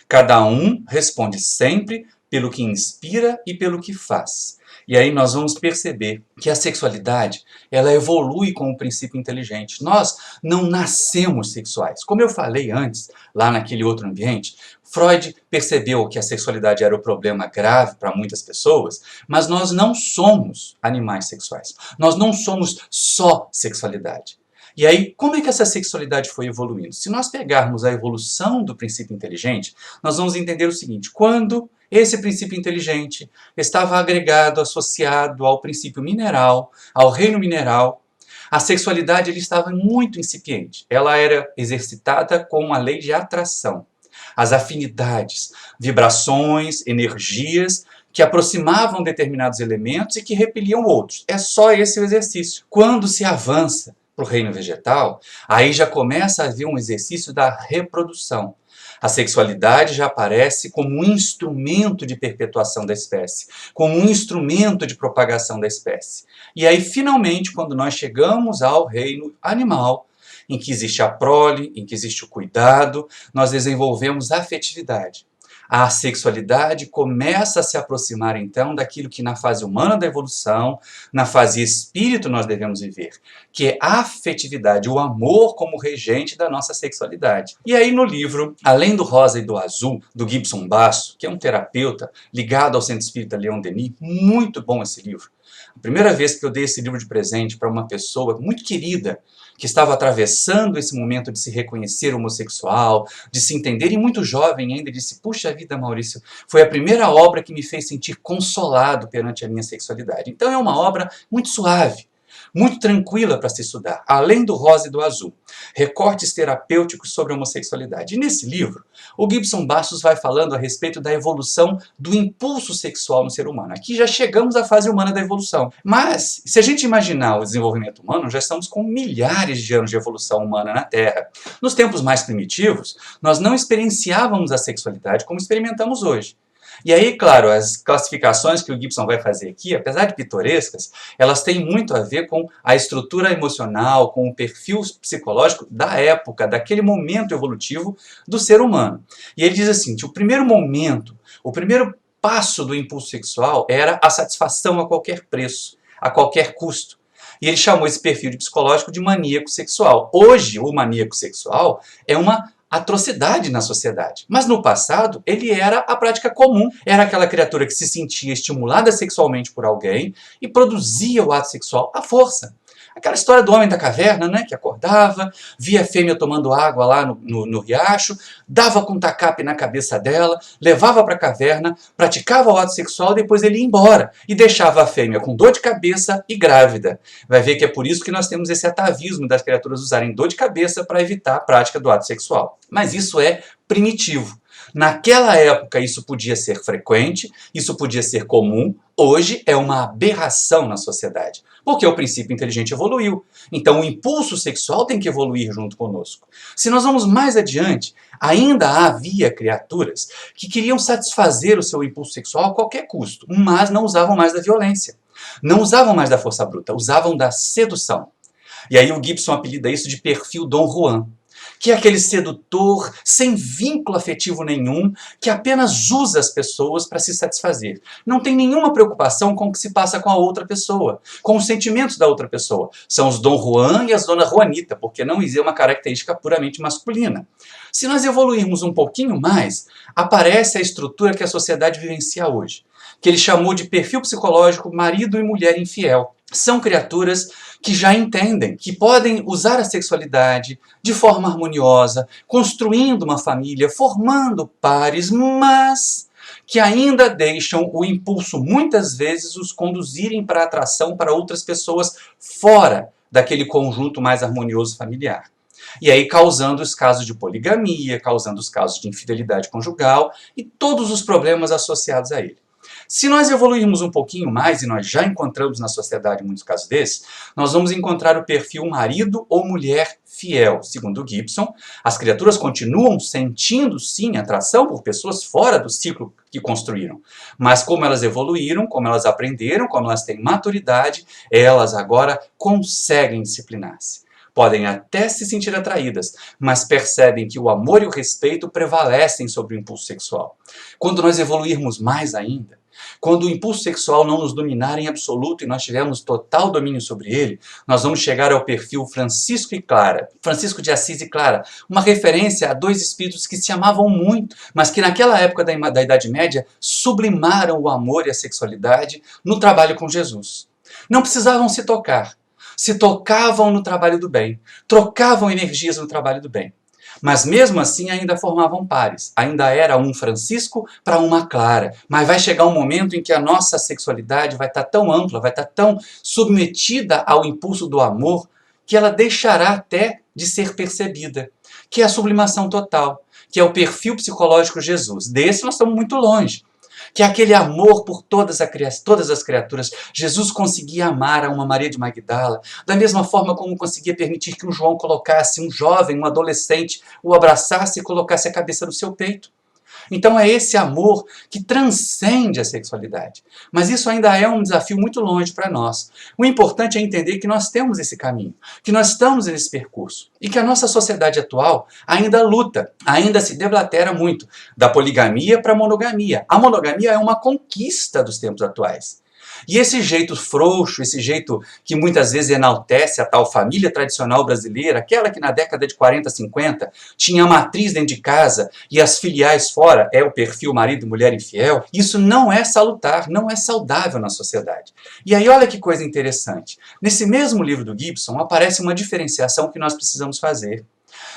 Cada um responde sempre pelo que inspira e pelo que faz. E aí nós vamos perceber que a sexualidade, ela evolui com o princípio inteligente. Nós não nascemos sexuais. Como eu falei antes, lá naquele outro ambiente, Freud percebeu que a sexualidade era o problema grave para muitas pessoas, mas nós não somos animais sexuais. Nós não somos só sexualidade. E aí, como é que essa sexualidade foi evoluindo? Se nós pegarmos a evolução do princípio inteligente, nós vamos entender o seguinte: quando esse princípio inteligente estava agregado, associado ao princípio mineral, ao reino mineral, a sexualidade ele estava muito incipiente. Ela era exercitada com a lei de atração. As afinidades, vibrações, energias que aproximavam determinados elementos e que repeliam outros. É só esse o exercício. Quando se avança para o reino vegetal, aí já começa a haver um exercício da reprodução. A sexualidade já aparece como um instrumento de perpetuação da espécie, como um instrumento de propagação da espécie. E aí, finalmente, quando nós chegamos ao reino animal, em que existe a prole, em que existe o cuidado, nós desenvolvemos a afetividade. A sexualidade começa a se aproximar, então, daquilo que na fase humana da evolução, na fase espírito nós devemos viver, que é a afetividade, o amor como regente da nossa sexualidade. E aí no livro, além do rosa e do azul, do Gibson Basso, que é um terapeuta ligado ao Centro Espírita Leon Denis, muito bom esse livro. A primeira vez que eu dei esse livro de presente para uma pessoa muito querida, que estava atravessando esse momento de se reconhecer homossexual, de se entender, e muito jovem ainda, disse: puxa vida, Maurício, foi a primeira obra que me fez sentir consolado perante a minha sexualidade. Então é uma obra muito suave, muito tranquila para se estudar, além do rosa e do azul. Recortes terapêuticos sobre a homossexualidade. E nesse livro, o Gibson Bastos vai falando a respeito da evolução do impulso sexual no ser humano. Aqui já chegamos à fase humana da evolução. Mas, se a gente imaginar o desenvolvimento humano, já estamos com milhares de anos de evolução humana na Terra. Nos tempos mais primitivos, nós não experienciávamos a sexualidade como experimentamos hoje. E aí, claro, as classificações que o Gibson vai fazer aqui, apesar de pitorescas, elas têm muito a ver com a estrutura emocional, com o perfil psicológico da época, daquele momento evolutivo do ser humano. E ele diz assim, que o primeiro momento, o primeiro passo do impulso sexual era a satisfação a qualquer preço, a qualquer custo. E ele chamou esse perfil psicológico de maníaco sexual. Hoje, o maníaco sexual é uma atrocidade na sociedade. Mas no passado, ele era a prática comum. Era aquela criatura que se sentia estimulada sexualmente por alguém e produzia o ato sexual à força. Aquela história do homem da caverna, né, que acordava, via a fêmea tomando água lá no riacho, dava com tacape na cabeça dela, levava para a caverna, praticava o ato sexual, depois ele ia embora e deixava a fêmea com dor de cabeça e grávida. Vai ver que é por isso que nós temos esse atavismo das criaturas usarem dor de cabeça para evitar a prática do ato sexual. Mas isso é primitivo. Naquela época isso podia ser frequente, isso podia ser comum, hoje é uma aberração na sociedade, porque o princípio inteligente evoluiu. Então o impulso sexual tem que evoluir junto conosco. Se nós vamos mais adiante, ainda havia criaturas que queriam satisfazer o seu impulso sexual a qualquer custo, mas não usavam mais da violência, não usavam mais da força bruta, usavam da sedução. E aí o Gibson apelida isso de perfil Dom Juan, que é aquele sedutor sem vínculo afetivo nenhum, que apenas usa as pessoas para se satisfazer. Não tem nenhuma preocupação com o que se passa com a outra pessoa, com os sentimentos da outra pessoa. São os Dom Juan e as Dona Juanita, porque não existe uma característica puramente masculina. Se nós evoluirmos um pouquinho mais, aparece a estrutura que a sociedade vivencia hoje, que ele chamou de perfil psicológico marido e mulher infiel. São criaturas que já entendem que podem usar a sexualidade de forma harmoniosa, construindo uma família, formando pares, mas que ainda deixam o impulso muitas vezes os conduzirem para a atração para outras pessoas fora daquele conjunto mais harmonioso familiar. E aí causando os casos de poligamia, causando os casos de infidelidade conjugal e todos os problemas associados a ele. Se nós evoluirmos um pouquinho mais, e nós já encontramos na sociedade muitos casos desses, nós vamos encontrar o perfil marido ou mulher fiel. Segundo Gibson, as criaturas continuam sentindo, sim, atração por pessoas fora do ciclo que construíram. Mas como elas evoluíram, como elas aprenderam, como elas têm maturidade, elas agora conseguem disciplinar-se. Podem até se sentir atraídas, mas percebem que o amor e o respeito prevalecem sobre o impulso sexual. Quando nós evoluirmos mais ainda, quando o impulso sexual não nos dominar em absoluto e nós tivermos total domínio sobre ele, nós vamos chegar ao perfil Francisco e Clara, Francisco de Assis e Clara, uma referência a dois espíritos que se amavam muito, mas que naquela época da Idade Média sublimaram o amor e a sexualidade no trabalho com Jesus. Não precisavam se tocavam no trabalho do bem, trocavam energias no trabalho do bem. Mas mesmo assim ainda formavam pares. Ainda era um Francisco para uma Clara. Mas vai chegar um momento em que a nossa sexualidade vai estar tão ampla, vai estar tão submetida ao impulso do amor, que ela deixará até de ser percebida. Que é a sublimação total, que é o perfil psicológico Jesus. Desse nós estamos muito longe. Que é aquele amor por todas as criaturas. Jesus conseguia amar a uma Maria de Magdala, da mesma forma como conseguia permitir que um João colocasse um jovem, um adolescente, o abraçasse e colocasse a cabeça no seu peito. Então é esse amor que transcende a sexualidade. Mas isso ainda é um desafio muito longe para nós. O importante é entender que nós temos esse caminho, que nós estamos nesse percurso e que a nossa sociedade atual ainda luta, ainda se deblatera muito da poligamia para a monogamia. A monogamia é uma conquista dos tempos atuais. E esse jeito frouxo, esse jeito que muitas vezes enaltece a tal família tradicional brasileira, aquela que na década de 40, 50 tinha a matriz dentro de casa e as filiais fora, é o perfil marido e mulher infiel, isso não é salutar, não é saudável na sociedade. E aí olha que coisa interessante. Nesse mesmo livro do Gibson aparece uma diferenciação que nós precisamos fazer.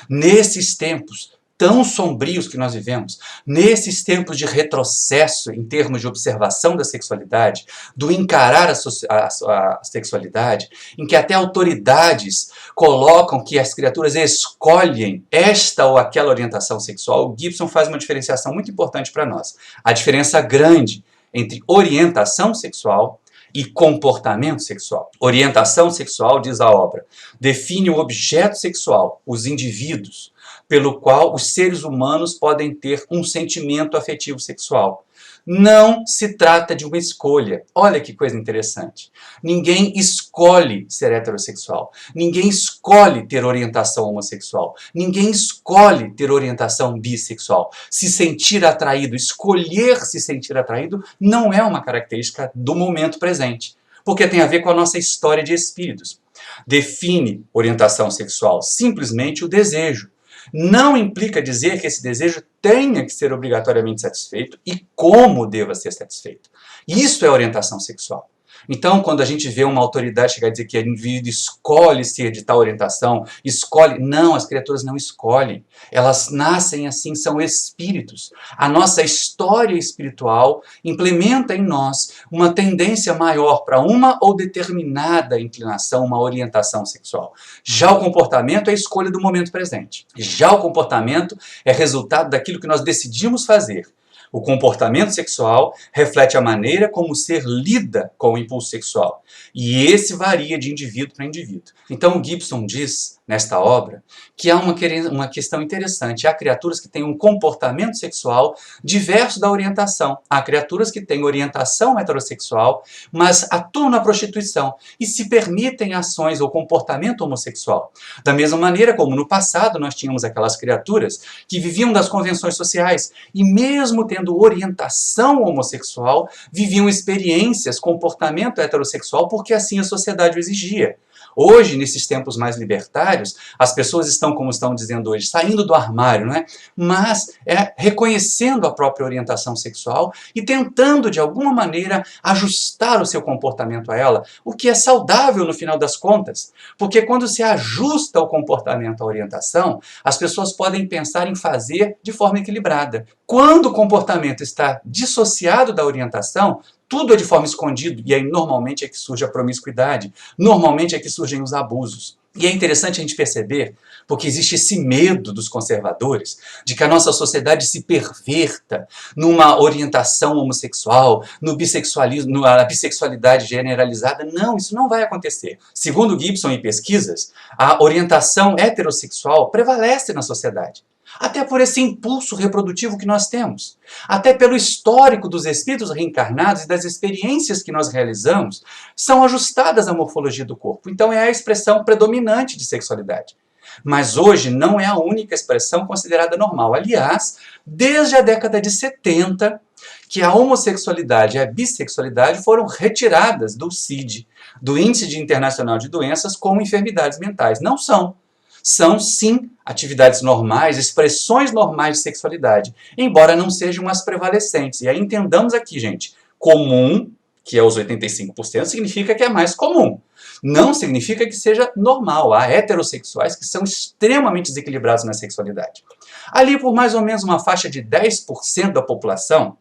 Nesses tempos tão sombrios que nós vivemos, nesses tempos de retrocesso em termos de observação da sexualidade, do encarar a sexualidade, em que até autoridades colocam que as criaturas escolhem esta ou aquela orientação sexual, o Gibson faz uma diferenciação muito importante para nós. A diferença grande entre orientação sexual e comportamento sexual. Orientação sexual, diz a obra, define o objeto sexual, os indivíduos, pelo qual os seres humanos podem ter um sentimento afetivo sexual. Não se trata de uma escolha. Olha que coisa interessante. Ninguém escolhe ser heterossexual. Ninguém escolhe ter orientação homossexual. Ninguém escolhe ter orientação bissexual. Se sentir atraído, escolher se sentir atraído, não é uma característica do momento presente, porque tem a ver com a nossa história de espíritos. Define orientação sexual simplesmente o desejo. Não implica dizer que esse desejo tenha que ser obrigatoriamente satisfeito e como deva ser satisfeito. Isso é orientação sexual. Então, quando a gente vê uma autoridade chegar a dizer que o indivíduo escolhe ser de tal orientação, escolhe... Não, as criaturas não escolhem. Elas nascem assim, são espíritos. A nossa história espiritual implementa em nós uma tendência maior para uma ou determinada inclinação, uma orientação sexual. Já o comportamento é a escolha do momento presente. Já o comportamento é resultado daquilo que nós decidimos fazer. O comportamento sexual reflete a maneira como o ser lida com o impulso sexual. E esse varia de indivíduo para indivíduo. Então o Gibson diz, nesta obra, que há uma questão interessante. Há criaturas que têm um comportamento sexual diverso da orientação. Há criaturas que têm orientação heterossexual, mas atuam na prostituição e se permitem ações ou comportamento homossexual. Da mesma maneira como no passado nós tínhamos aquelas criaturas que viviam das convenções sociais e mesmo tendo orientação homossexual, viviam experiências, comportamento heterossexual, porque assim a sociedade o exigia. Hoje, nesses tempos mais libertários, as pessoas estão, como estão dizendo hoje, saindo do armário, não é? Mas reconhecendo a própria orientação sexual e tentando, de alguma maneira, ajustar o seu comportamento a ela, o que é saudável no final das contas. Porque quando se ajusta o comportamento à orientação, as pessoas podem pensar em fazer de forma equilibrada. Quando o comportamento está dissociado da orientação, tudo é de forma escondida, e aí normalmente é que surge a promiscuidade, normalmente é que surgem os abusos. E é interessante a gente perceber, porque existe esse medo dos conservadores de que a nossa sociedade se perverta numa orientação homossexual, no bissexualismo, na bissexualidade generalizada. Não, isso não vai acontecer. Segundo Gibson e pesquisas, a orientação heterossexual prevalece na sociedade. Até por esse impulso reprodutivo que nós temos. Até pelo histórico dos espíritos reencarnados e das experiências que nós realizamos, são ajustadas à morfologia do corpo. Então é a expressão predominante de sexualidade. Mas hoje não é a única expressão considerada normal. Aliás, desde a década de 70, que a homossexualidade e a bissexualidade foram retiradas do CID, do Índice Internacional de Doenças, como enfermidades mentais. Não são. São, sim, atividades normais, expressões normais de sexualidade, embora não sejam as prevalecentes. E aí entendamos aqui, gente, comum, que é os 85%, significa que é mais comum. Não significa que seja normal. Há heterossexuais que são extremamente desequilibrados na sexualidade. Ali, por mais ou menos uma faixa de 10% da população,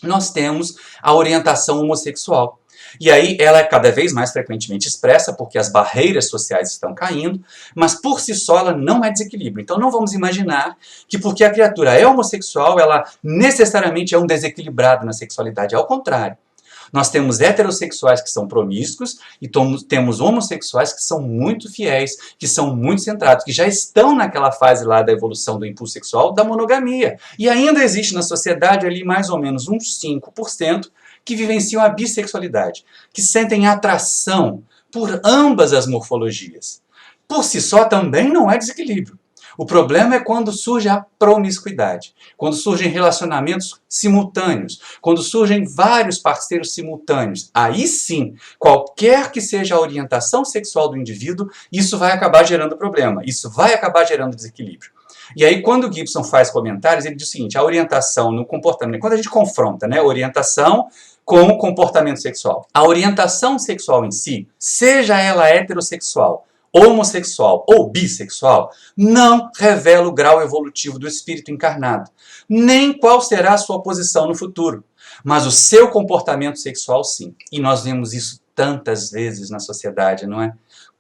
nós temos a orientação homossexual. E aí ela é cada vez mais frequentemente expressa, porque as barreiras sociais estão caindo, mas por si só ela não é desequilíbrio. Então não vamos imaginar que porque a criatura é homossexual, ela necessariamente é um desequilibrado na sexualidade. Ao contrário. Nós temos heterossexuais que são promíscuos e temos homossexuais que são muito fiéis, que são muito centrados, que já estão naquela fase lá da evolução do impulso sexual, da monogamia. E ainda existe na sociedade ali mais ou menos uns 5% que vivenciam a bissexualidade, que sentem atração por ambas as morfologias. Por si só também não é desequilíbrio. O problema é quando surge a promiscuidade, quando surgem relacionamentos simultâneos, quando surgem vários parceiros simultâneos. Aí sim, qualquer que seja a orientação sexual do indivíduo, isso vai acabar gerando problema, isso vai acabar gerando desequilíbrio. E aí, quando o Gibson faz comentários, ele diz o seguinte, a orientação no comportamento, quando a gente confronta, né, orientação com o comportamento sexual. A orientação sexual em si, seja ela heterossexual, homossexual ou bissexual, não revela o grau evolutivo do espírito encarnado, nem qual será a sua posição no futuro. Mas o seu comportamento sexual, sim. E nós vemos isso tantas vezes na sociedade, não é?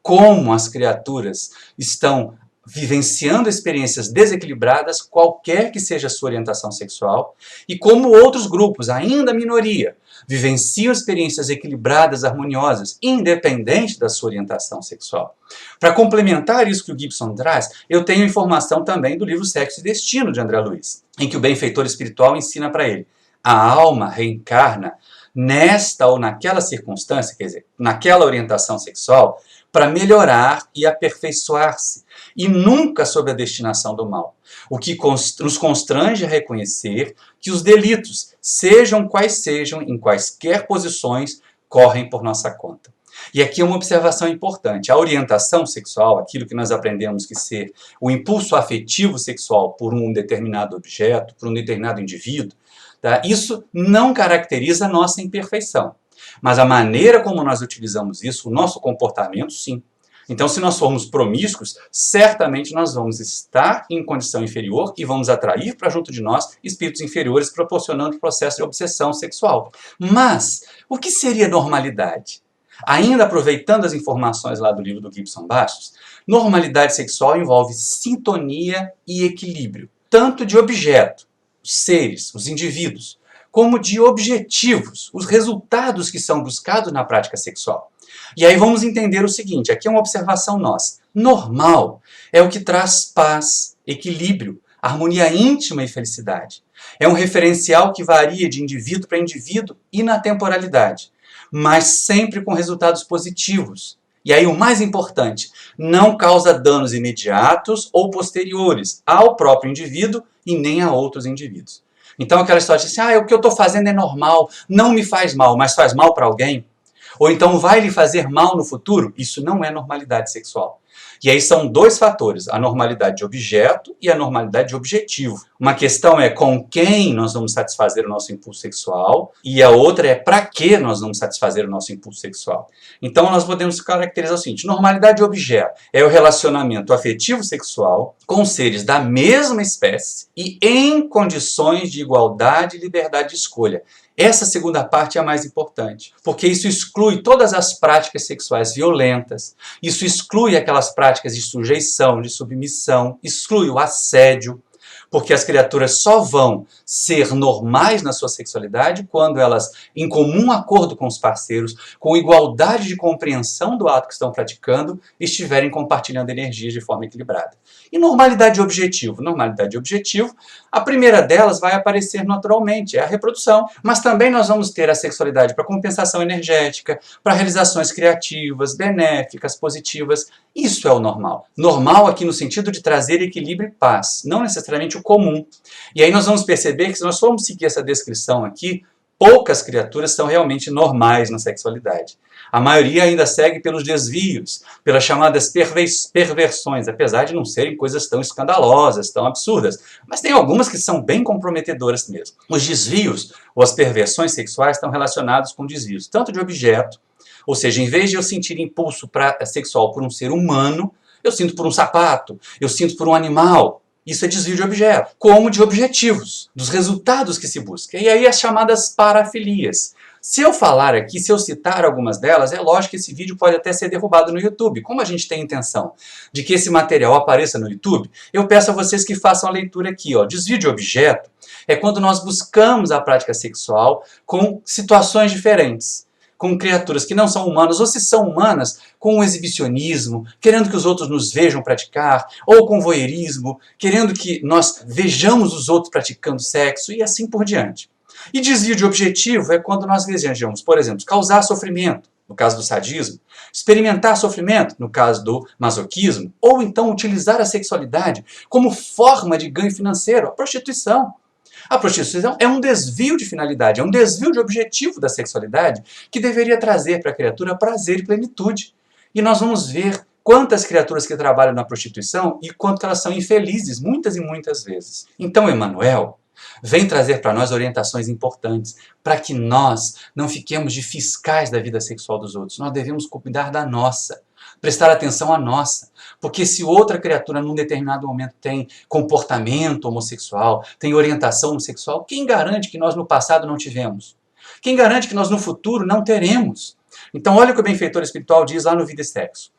Como as criaturas estão vivenciando experiências desequilibradas, qualquer que seja a sua orientação sexual, e como outros grupos, ainda minoria, vivenciam experiências equilibradas, harmoniosas, independente da sua orientação sexual. Para complementar isso que o Gibson traz, eu tenho informação também do livro Sexo e Destino, de André Luiz, em que o benfeitor espiritual ensina para ele: a alma reencarna nesta ou naquela circunstância, quer dizer, naquela orientação sexual, para melhorar e aperfeiçoar-se, e nunca sob a destinação do mal. O que nos constrange a reconhecer que os delitos, sejam quais sejam, em quaisquer posições, correm por nossa conta. E aqui é uma observação importante. A orientação sexual, aquilo que nós aprendemos que ser o impulso afetivo sexual por um determinado objeto, por um determinado indivíduo, tá? Isso não caracteriza a nossa imperfeição. Mas a maneira como nós utilizamos isso, o nosso comportamento, sim. Então, se nós formos promíscuos, certamente nós vamos estar em condição inferior e vamos atrair para junto de nós espíritos inferiores, proporcionando o processo de obsessão sexual. Mas, o que seria normalidade? Ainda aproveitando as informações lá do livro do Gibson Bastos, normalidade sexual envolve sintonia e equilíbrio, tanto de objeto, os seres, os indivíduos, como de objetivos, os resultados que são buscados na prática sexual. E aí vamos entender o seguinte, aqui é uma observação nossa. Normal é o que traz paz, equilíbrio, harmonia íntima e felicidade. É um referencial que varia de indivíduo para indivíduo e na temporalidade, mas sempre com resultados positivos. E aí o mais importante, não causa danos imediatos ou posteriores ao próprio indivíduo e nem a outros indivíduos. Então aquela história de assim, o que eu estou fazendo é normal, não me faz mal, mas faz mal para alguém? Ou então vai lhe fazer mal no futuro? Isso não é normalidade sexual. E aí são dois fatores, a normalidade de objeto e a normalidade de objetivo. Uma questão é com quem nós vamos satisfazer o nosso impulso sexual e a outra é para que nós vamos satisfazer o nosso impulso sexual. Então nós podemos caracterizar o seguinte, normalidade de objeto é o relacionamento afetivo sexual com seres da mesma espécie e em condições de igualdade e liberdade de escolha. Essa segunda parte é a mais importante, porque isso exclui todas as práticas sexuais violentas, isso exclui aquelas práticas de sujeição, de submissão, exclui o assédio, porque as criaturas só vão ser normais na sua sexualidade quando elas, em comum acordo com os parceiros, com igualdade de compreensão do ato que estão praticando, estiverem compartilhando energias de forma equilibrada. E normalidade de objetivo? Normalidade de objetivo, a primeira delas vai aparecer naturalmente, é a reprodução. Mas também nós vamos ter a sexualidade para compensação energética, para realizações criativas, benéficas, positivas. Isso é o normal. Normal aqui no sentido de trazer equilíbrio e paz, não necessariamente o comum. E aí nós vamos perceber que se nós formos seguir essa descrição aqui, poucas criaturas são realmente normais na sexualidade. A maioria ainda segue pelos desvios, pelas chamadas perversões, apesar de não serem coisas tão escandalosas, tão absurdas. Mas tem algumas que são bem comprometedoras mesmo. Os desvios ou as perversões sexuais estão relacionados com desvios, tanto de objeto, ou seja, em vez de eu sentir impulso sexual por um ser humano, eu sinto por um sapato, eu sinto por um animal. Isso é desvio de objeto, como de objetivos, dos resultados que se busca. E aí as chamadas parafilias. Se eu falar aqui, se eu citar algumas delas, é lógico que esse vídeo pode até ser derrubado no YouTube. Como a gente tem a intenção de que esse material apareça no YouTube, eu peço a vocês que façam a leitura aqui. Desvio de objeto é quando nós buscamos a prática sexual com situações diferentes, com criaturas que não são humanas, ou se são humanas, com um exibicionismo, querendo que os outros nos vejam praticar, ou com voyeurismo, querendo que nós vejamos os outros praticando sexo, e assim por diante. E desvio de objetivo é quando nós desejamos, por exemplo, causar sofrimento, no caso do sadismo, experimentar sofrimento, no caso do masoquismo, ou então utilizar a sexualidade como forma de ganho financeiro, a prostituição. A prostituição é um desvio de finalidade, é um desvio de objetivo da sexualidade que deveria trazer para a criatura prazer e plenitude. E nós vamos ver quantas criaturas que trabalham na prostituição e quanto elas são infelizes, muitas e muitas vezes. Então, Emmanuel vem trazer para nós orientações importantes para que nós não fiquemos de fiscais da vida sexual dos outros. Nós devemos cuidar da nossa, prestar atenção à nossa. Porque se outra criatura num determinado momento tem comportamento homossexual, tem orientação homossexual, quem garante que nós no passado não tivemos? Quem garante que nós no futuro não teremos? Então olha o que o benfeitor espiritual diz lá no Vida e Sexo.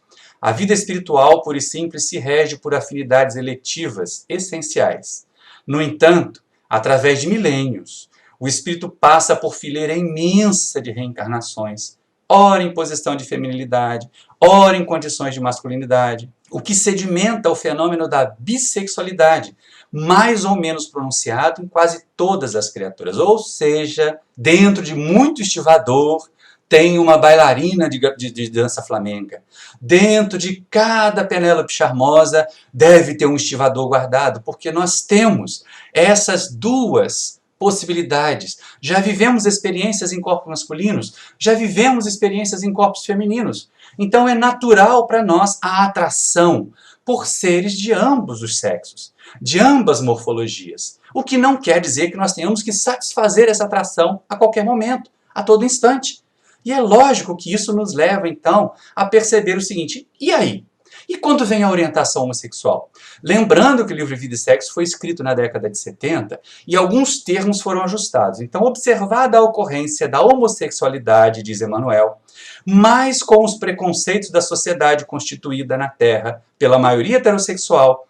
A vida espiritual, pura e simples, se rege por afinidades eletivas, essenciais. No entanto, através de milênios, o espírito passa por fileira imensa de reencarnações, ora em posição de feminilidade, ora em condições de masculinidade, o que sedimenta o fenômeno da bissexualidade, mais ou menos pronunciado em quase todas as criaturas. Ou seja, dentro de muito estivador, tem uma bailarina de dança flamenca. Dentro de cada Penélope charmosa deve ter um estivador guardado, porque nós temos essas duas possibilidades. Já vivemos experiências em corpos masculinos, já vivemos experiências em corpos femininos. Então é natural para nós a atração por seres de ambos os sexos, de ambas morfologias. O que não quer dizer que nós tenhamos que satisfazer essa atração a qualquer momento, a todo instante. E é lógico que isso nos leva, então, a perceber o seguinte: e aí? E quando vem a orientação homossexual? Lembrando que o livro Vida e Sexo foi escrito na década de 70 e alguns termos foram ajustados. Então, observada a ocorrência da homossexualidade, diz Emmanuel, mas com os preconceitos da sociedade constituída na Terra pela maioria heterossexual,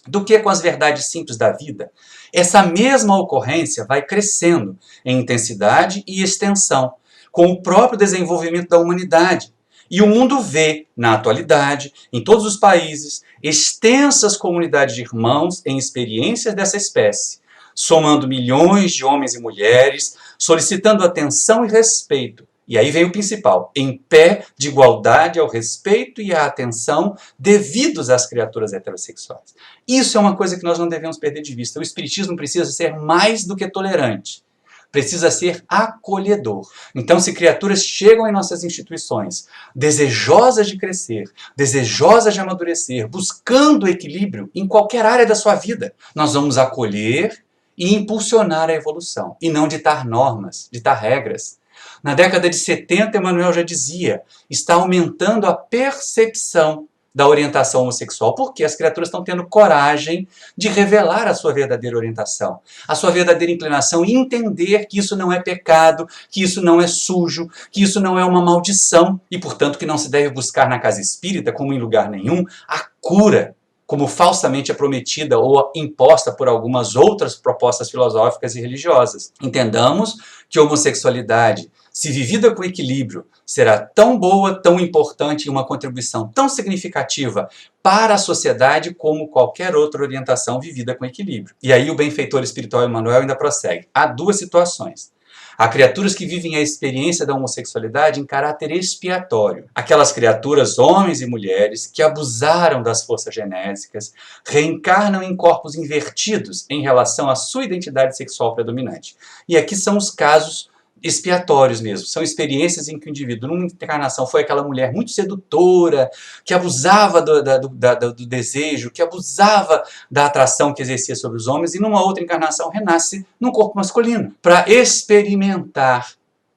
do que com as verdades simples da vida, essa mesma ocorrência vai crescendo em intensidade e extensão, com o próprio desenvolvimento da humanidade. E o mundo vê, na atualidade, em todos os países, extensas comunidades de irmãos em experiências dessa espécie, somando milhões de homens e mulheres, solicitando atenção e respeito. E aí vem o principal, em pé de igualdade ao respeito e à atenção devidos às criaturas heterossexuais. Isso é uma coisa que nós não devemos perder de vista. O Espiritismo precisa ser mais do que tolerante. Precisa ser acolhedor. Então, se criaturas chegam em nossas instituições desejosas de crescer, desejosas de amadurecer, buscando equilíbrio em qualquer área da sua vida, nós vamos acolher e impulsionar a evolução, e não ditar normas, ditar regras. Na década de 70, Emmanuel já dizia, está aumentando a percepção da orientação homossexual, porque as criaturas estão tendo coragem de revelar a sua verdadeira orientação, a sua verdadeira inclinação e entender que isso não é pecado, que isso não é sujo, que isso não é uma maldição e, portanto, que não se deve buscar na casa espírita, como em lugar nenhum, a cura, como falsamente é prometida ou imposta por algumas outras propostas filosóficas e religiosas. Entendamos que a homossexualidade, se vivida com equilíbrio, será tão boa, tão importante e uma contribuição tão significativa para a sociedade como qualquer outra orientação vivida com equilíbrio. E aí o benfeitor espiritual Emmanuel ainda prossegue. Há duas situações. Há criaturas que vivem a experiência da homossexualidade em caráter expiatório. Aquelas criaturas, homens e mulheres, que abusaram das forças genésicas, reencarnam em corpos invertidos em relação à sua identidade sexual predominante. E aqui são os casos expiatórios mesmo. São experiências em que o indivíduo, numa encarnação, foi aquela mulher muito sedutora, que abusava do desejo, que abusava da atração que exercia sobre os homens, e numa outra encarnação renasce num corpo masculino, para experimentar,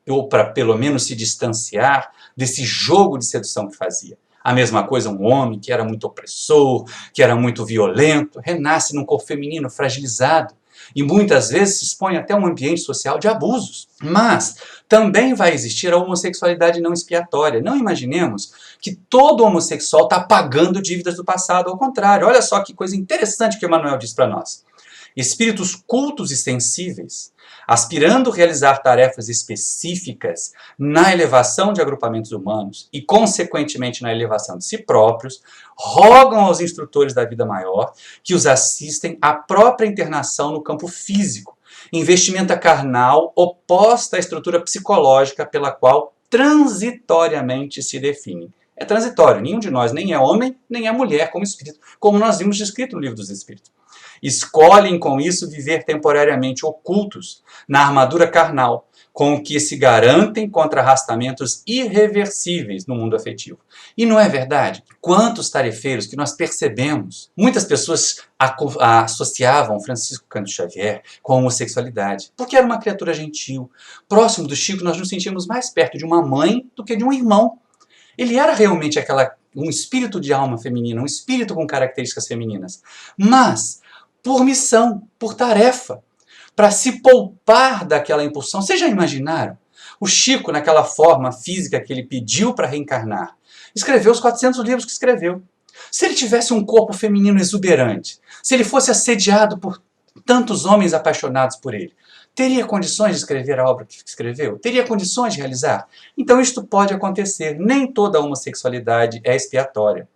ou para pelo menos se distanciar desse jogo de sedução que fazia. A mesma coisa, um homem que era muito opressor, que era muito violento, renasce num corpo feminino fragilizado, e muitas vezes se expõe até a um ambiente social de abusos. Mas também vai existir a homossexualidade não expiatória. Não imaginemos que todo homossexual está pagando dívidas do passado. Ao contrário, olha só que coisa interessante que Emmanuel diz para nós. Espíritos cultos e sensíveis, aspirando a realizar tarefas específicas na elevação de agrupamentos humanos e, consequentemente, na elevação de si próprios, rogam aos instrutores da vida maior que os assistem à própria internação no campo físico, investimenta carnal oposta à estrutura psicológica pela qual transitoriamente se define. É transitório, nenhum de nós nem é homem, nem é mulher como espírito, como nós vimos descrito no Livro dos Espíritos. Escolhem com isso viver temporariamente ocultos na armadura carnal, com que se garantem contra arrastamentos irreversíveis no mundo afetivo. E não é verdade? Quantos tarefeiros que nós percebemos, muitas pessoas associavam Francisco Cândido Xavier com a homossexualidade, porque era uma criatura gentil. Próximo do Chico, nós nos sentimos mais perto de uma mãe do que de um irmão. Ele era realmente um espírito de alma feminina, um espírito com características femininas. Mas, por missão, por tarefa, para se poupar daquela impulsão. Vocês já imaginaram? O Chico, naquela forma física que ele pediu para reencarnar, escreveu os 400 livros que escreveu. Se ele tivesse um corpo feminino exuberante, se ele fosse assediado por tantos homens apaixonados por ele, teria condições de escrever a obra que escreveu? Teria condições de realizar? Então isto pode acontecer. Nem toda homossexualidade é expiatória.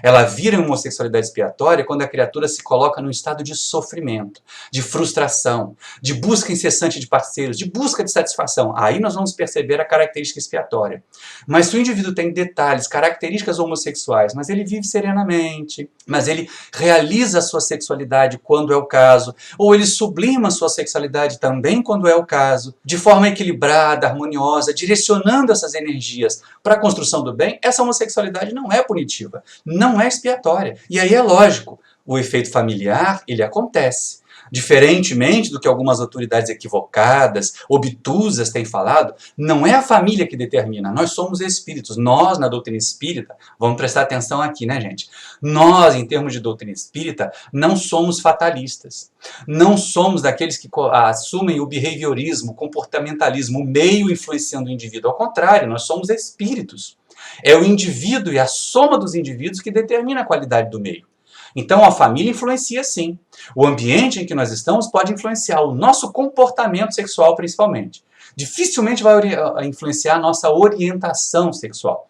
Ela vira homossexualidade expiatória quando a criatura se coloca num estado de sofrimento, de frustração, de busca incessante de parceiros, de busca de satisfação. Aí nós vamos perceber a característica expiatória. Mas se o indivíduo tem detalhes, características homossexuais, mas ele vive serenamente, mas ele realiza a sua sexualidade quando é o caso, ou ele sublima a sua sexualidade também quando é o caso, de forma equilibrada, harmoniosa, direcionando essas energias para a construção do bem, essa homossexualidade não é punitiva, não é expiatória. E aí é lógico, o efeito familiar, ele acontece. Diferentemente do que algumas autoridades equivocadas, obtusas têm falado, não é a família que determina, nós somos espíritos. Nós, na doutrina espírita, vamos prestar atenção aqui, né, gente? Nós, em termos de doutrina espírita, não somos fatalistas. Não somos daqueles que assumem o behaviorismo, o comportamentalismo, o meio influenciando o indivíduo. Ao contrário, nós somos espíritos. É o indivíduo e a soma dos indivíduos que determina a qualidade do meio. Então a família influencia sim. O ambiente em que nós estamos pode influenciar o nosso comportamento sexual principalmente. Dificilmente vai influenciar a nossa orientação sexual.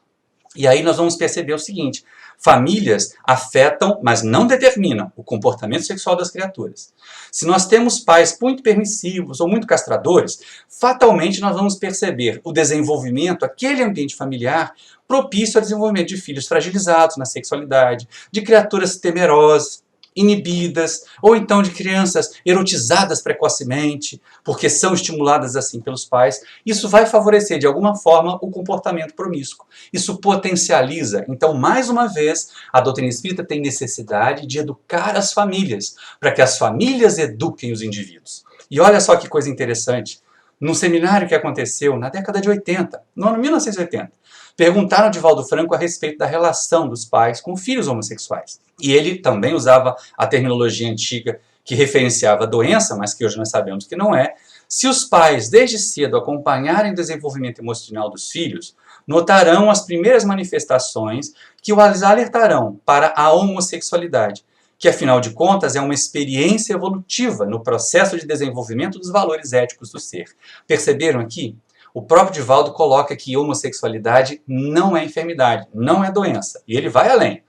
E aí nós vamos perceber o seguinte: famílias afetam, mas não determinam, o comportamento sexual das criaturas. Se nós temos pais muito permissivos ou muito castradores, fatalmente nós vamos perceber o desenvolvimento, aquele ambiente familiar, propício ao desenvolvimento de filhos fragilizados na sexualidade, de criaturas temerosas, inibidas, ou então de crianças erotizadas precocemente, porque são estimuladas assim pelos pais. Isso vai favorecer, de alguma forma, o comportamento promíscuo. Isso potencializa. Então, mais uma vez, a doutrina espírita tem necessidade de educar as famílias, para que as famílias eduquem os indivíduos. E olha só que coisa interessante. Num seminário que aconteceu na década de 80, no ano 1980, perguntaram a Divaldo Franco a respeito da relação dos pais com filhos homossexuais. E ele também usava a terminologia antiga que referenciava a doença, mas que hoje nós sabemos que não é. Se os pais, desde cedo, acompanharem o desenvolvimento emocional dos filhos, notarão as primeiras manifestações que os alertarão para a homossexualidade, que afinal de contas é uma experiência evolutiva no processo de desenvolvimento dos valores éticos do ser. Perceberam aqui? O próprio Divaldo coloca que homossexualidade não é enfermidade, não é doença. E ele vai além.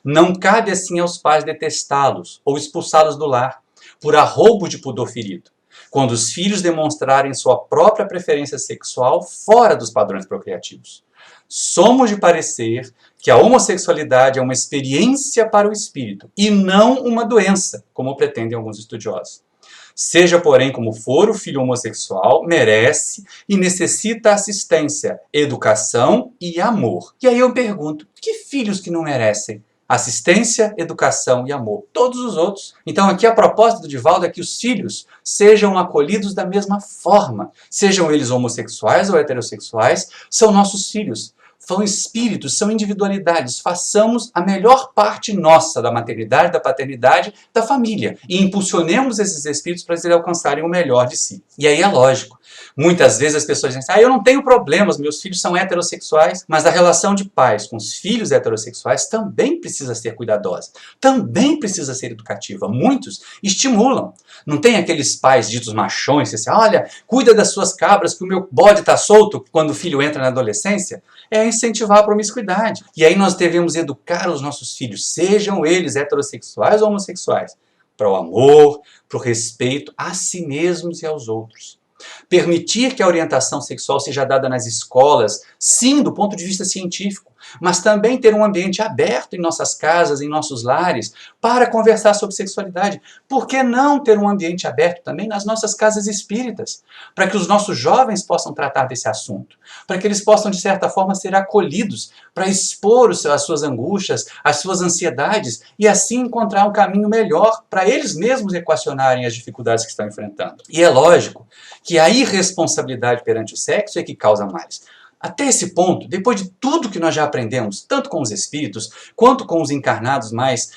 Não cabe assim aos pais detestá-los ou expulsá-los do lar por arroubo de pudor ferido, quando os filhos demonstrarem sua própria preferência sexual fora dos padrões procriativos. Somos de parecer que a homossexualidade é uma experiência para o espírito e não uma doença, como pretendem alguns estudiosos. Seja, porém, como for, o filho homossexual merece e necessita assistência, educação e amor. E aí eu pergunto, que filhos que não merecem assistência, educação e amor? Todos os outros. Então aqui a proposta do Divaldo é que os filhos sejam acolhidos da mesma forma. Sejam eles homossexuais ou heterossexuais, são nossos filhos. São espíritos, são individualidades. Façamos a melhor parte nossa da maternidade, da paternidade, da família. E impulsionemos esses espíritos para eles alcançarem o melhor de si. E aí é lógico. Muitas vezes as pessoas dizem assim, eu não tenho problemas, meus filhos são heterossexuais. Mas a relação de pais com os filhos heterossexuais também precisa ser cuidadosa. Também precisa ser educativa. Muitos estimulam. Não tem aqueles pais ditos machões que dizem, olha, cuida das suas cabras que o meu bode está solto quando o filho entra na adolescência. É incentivar a promiscuidade. E aí nós devemos educar os nossos filhos, sejam eles heterossexuais ou homossexuais, para o amor, para o respeito a si mesmos e aos outros. Permitir que a orientação sexual seja dada nas escolas, sim, do ponto de vista científico, mas também ter um ambiente aberto em nossas casas, em nossos lares, para conversar sobre sexualidade. Por que não ter um ambiente aberto também nas nossas casas espíritas? Para que os nossos jovens possam tratar desse assunto, para que eles possam, de certa forma, ser acolhidos, para expor as suas angústias, as suas ansiedades, e assim encontrar um caminho melhor para eles mesmos equacionarem as dificuldades que estão enfrentando. E é lógico que a irresponsabilidade perante o sexo é que causa males. Até esse ponto, depois de tudo que nós já aprendemos, tanto com os espíritos, quanto com os encarnados mais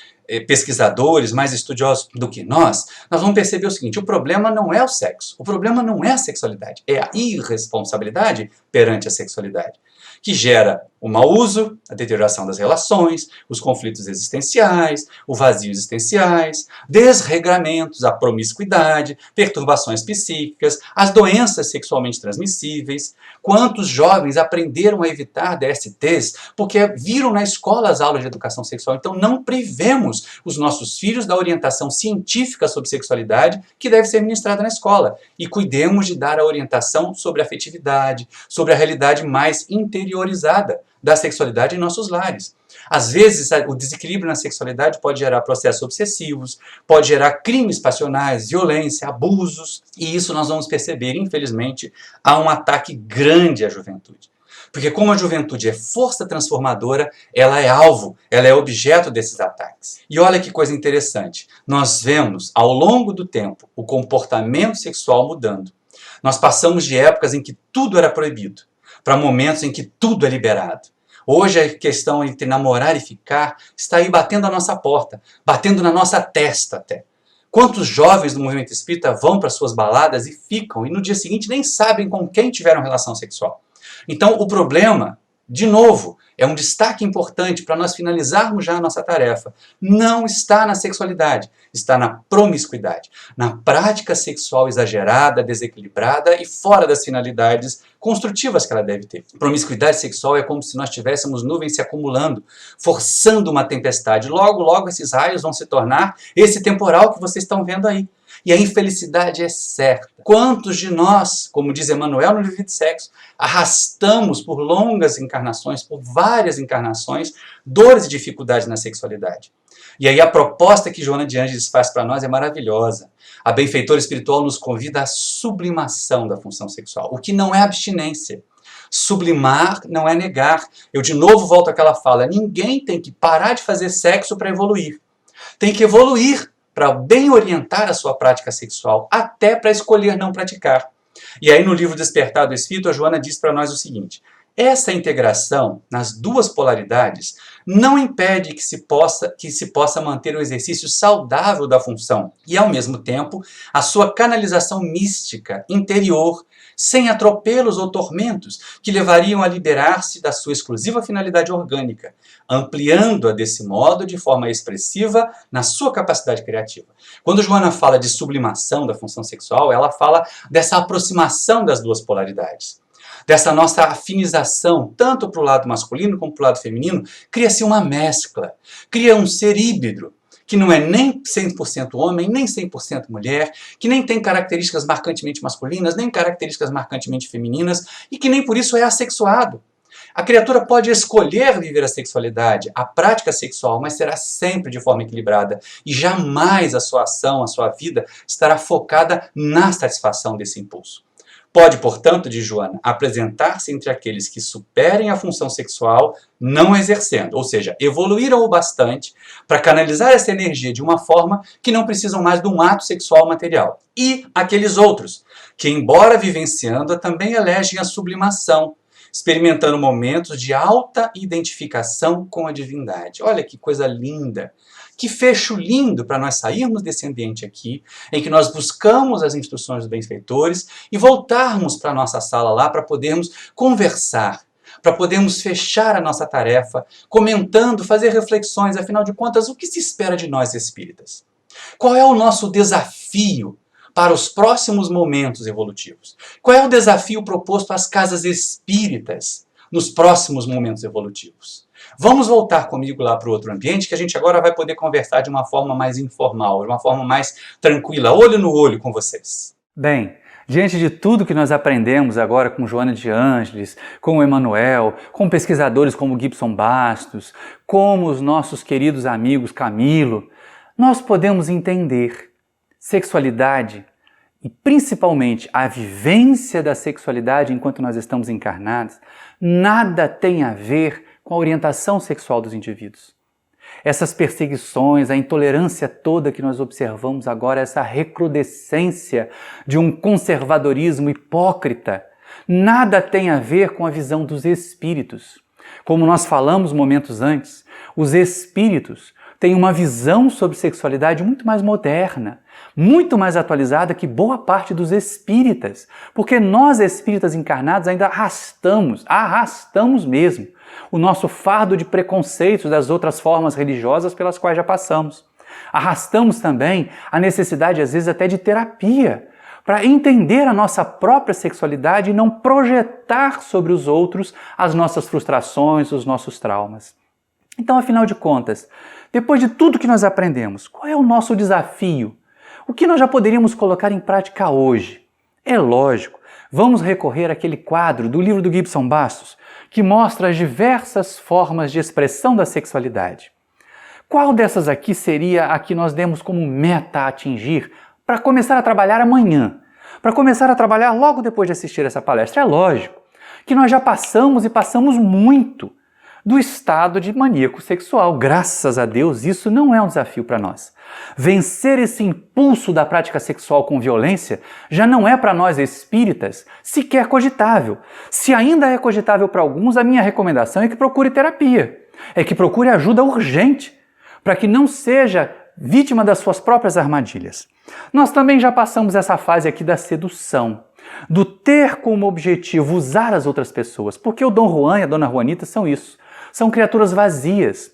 pesquisadores, mais estudiosos do que nós vamos perceber o seguinte, o problema não é o sexo, o problema não é a sexualidade, é a irresponsabilidade perante a sexualidade, que gera o mau uso, a deterioração das relações, os conflitos existenciais, o vazio existenciais, desregramentos, a promiscuidade, perturbações psíquicas, as doenças sexualmente transmissíveis. Quantos jovens aprenderam a evitar DSTs porque viram na escola as aulas de educação sexual? Então não privemos os nossos filhos da orientação científica sobre sexualidade que deve ser ministrada na escola. E cuidemos de dar a orientação sobre afetividade, sobre a realidade mais interiorizada da sexualidade em nossos lares. Às vezes, o desequilíbrio na sexualidade pode gerar processos obsessivos, pode gerar crimes passionais, violência, abusos, e isso nós vamos perceber, infelizmente, há um ataque grande à juventude. Porque como a juventude é força transformadora, ela é alvo, ela é objeto desses ataques. E olha que coisa interessante, nós vemos, ao longo do tempo, o comportamento sexual mudando. Nós passamos de épocas em que tudo era proibido, para momentos em que tudo é liberado. Hoje a questão entre namorar e ficar está aí batendo a nossa porta, batendo na nossa testa até. Quantos jovens do movimento espírita vão para suas baladas e ficam, e no dia seguinte nem sabem com quem tiveram relação sexual? Então o problema, de novo, é um destaque importante para nós finalizarmos já a nossa tarefa. Não está na sexualidade, está na promiscuidade, na prática sexual exagerada, desequilibrada e fora das finalidades construtivas que ela deve ter. Promiscuidade sexual é como se nós tivéssemos nuvens se acumulando, forçando uma tempestade. Logo, logo esses raios vão se tornar esse temporal que vocês estão vendo aí. E a infelicidade é certa. Quantos de nós, como diz Emmanuel no livro de sexo, arrastamos por longas encarnações, por várias encarnações, dores e dificuldades na sexualidade. E aí a proposta que Joana de Ângeles faz para nós é maravilhosa. A benfeitora espiritual nos convida à sublimação da função sexual, o que não é abstinência. Sublimar não é negar. Eu de novo volto àquela fala, ninguém tem que parar de fazer sexo para evoluir. Tem que evoluir para bem orientar a sua prática sexual, até para escolher não praticar. E aí no livro Despertar do Espírito, a Joana diz para nós o seguinte, Essa integração nas duas polaridades não impede que se possa manter o exercício saudável da função e, ao mesmo tempo, a sua canalização mística interior, sem atropelos ou tormentos que levariam a liberar-se da sua exclusiva finalidade orgânica, ampliando-a desse modo de forma expressiva na sua capacidade criativa. Quando Joana fala de sublimação da função sexual, ela fala dessa aproximação das duas polaridades. Dessa nossa afinização, tanto para o lado masculino como para o lado feminino, cria-se uma mescla, cria um ser híbrido, que não é nem 100% homem, nem 100% mulher, que nem tem características marcantemente masculinas, nem características marcantemente femininas, e que nem por isso é assexuado. A criatura pode escolher viver a sexualidade, a prática sexual, mas será sempre de forma equilibrada, e jamais a sua ação, a sua vida, estará focada na satisfação desse impulso. Pode, portanto, diz Joana, apresentar-se entre aqueles que superem a função sexual não exercendo, ou seja, evoluíram o bastante para canalizar essa energia de uma forma que não precisam mais de um ato sexual material. E aqueles outros, que embora vivenciando-a, também elegem a sublimação, experimentando momentos de alta identificação com a divindade. Olha que coisa linda! Que fecho lindo para nós sairmos desse ambiente aqui, em que nós buscamos as instruções dos benfeitores e voltarmos para a nossa sala lá para podermos conversar, para podermos fechar a nossa tarefa, comentando, fazer reflexões, afinal de contas, o que se espera de nós espíritas? Qual é o nosso desafio para os próximos momentos evolutivos? Qual é o desafio proposto às casas espíritas nos próximos momentos evolutivos? Vamos voltar comigo lá para o outro ambiente, que a gente agora vai poder conversar de uma forma mais informal, de uma forma mais tranquila, olho no olho com vocês. Bem, diante de tudo que nós aprendemos agora com Joana de Ângeles, com o Emanuel, com pesquisadores como Gibson Bastos, como os nossos queridos amigos Camilo, nós podemos entender sexualidade e principalmente a vivência da sexualidade enquanto nós estamos encarnados, nada tem a ver com a orientação sexual dos indivíduos. Essas perseguições, a intolerância toda que nós observamos agora, essa recrudescência de um conservadorismo hipócrita, nada tem a ver com a visão dos espíritos. Como nós falamos momentos antes, os espíritos têm uma visão sobre sexualidade muito mais moderna, muito mais atualizada que boa parte dos espíritas, porque nós espíritas encarnados ainda arrastamos mesmo o nosso fardo de preconceitos das outras formas religiosas pelas quais já passamos. Arrastamos também a necessidade, às vezes, até de terapia, para entender a nossa própria sexualidade e não projetar sobre os outros as nossas frustrações, os nossos traumas. Então, afinal de contas, depois de tudo que nós aprendemos, qual é o nosso desafio? O que nós já poderíamos colocar em prática hoje? É lógico, vamos recorrer àquele quadro do livro do Gibson Bastos, que mostra as diversas formas de expressão da sexualidade. Qual dessas aqui seria a que nós demos como meta a atingir para começar a trabalhar amanhã? Para começar a trabalhar logo depois de assistir essa palestra? É lógico que nós já passamos e passamos muito do estado de maníaco sexual. Graças a Deus, isso não é um desafio para nós. Vencer esse impulso da prática sexual com violência já não é para nós espíritas sequer cogitável. Se ainda é cogitável para alguns, a minha recomendação é que procure terapia, é que procure ajuda urgente, para que não seja vítima das suas próprias armadilhas. Nós também já passamos essa fase aqui da sedução, do ter como objetivo usar as outras pessoas, porque o Dom Juan e a Dona Juanita são isso. São criaturas vazias,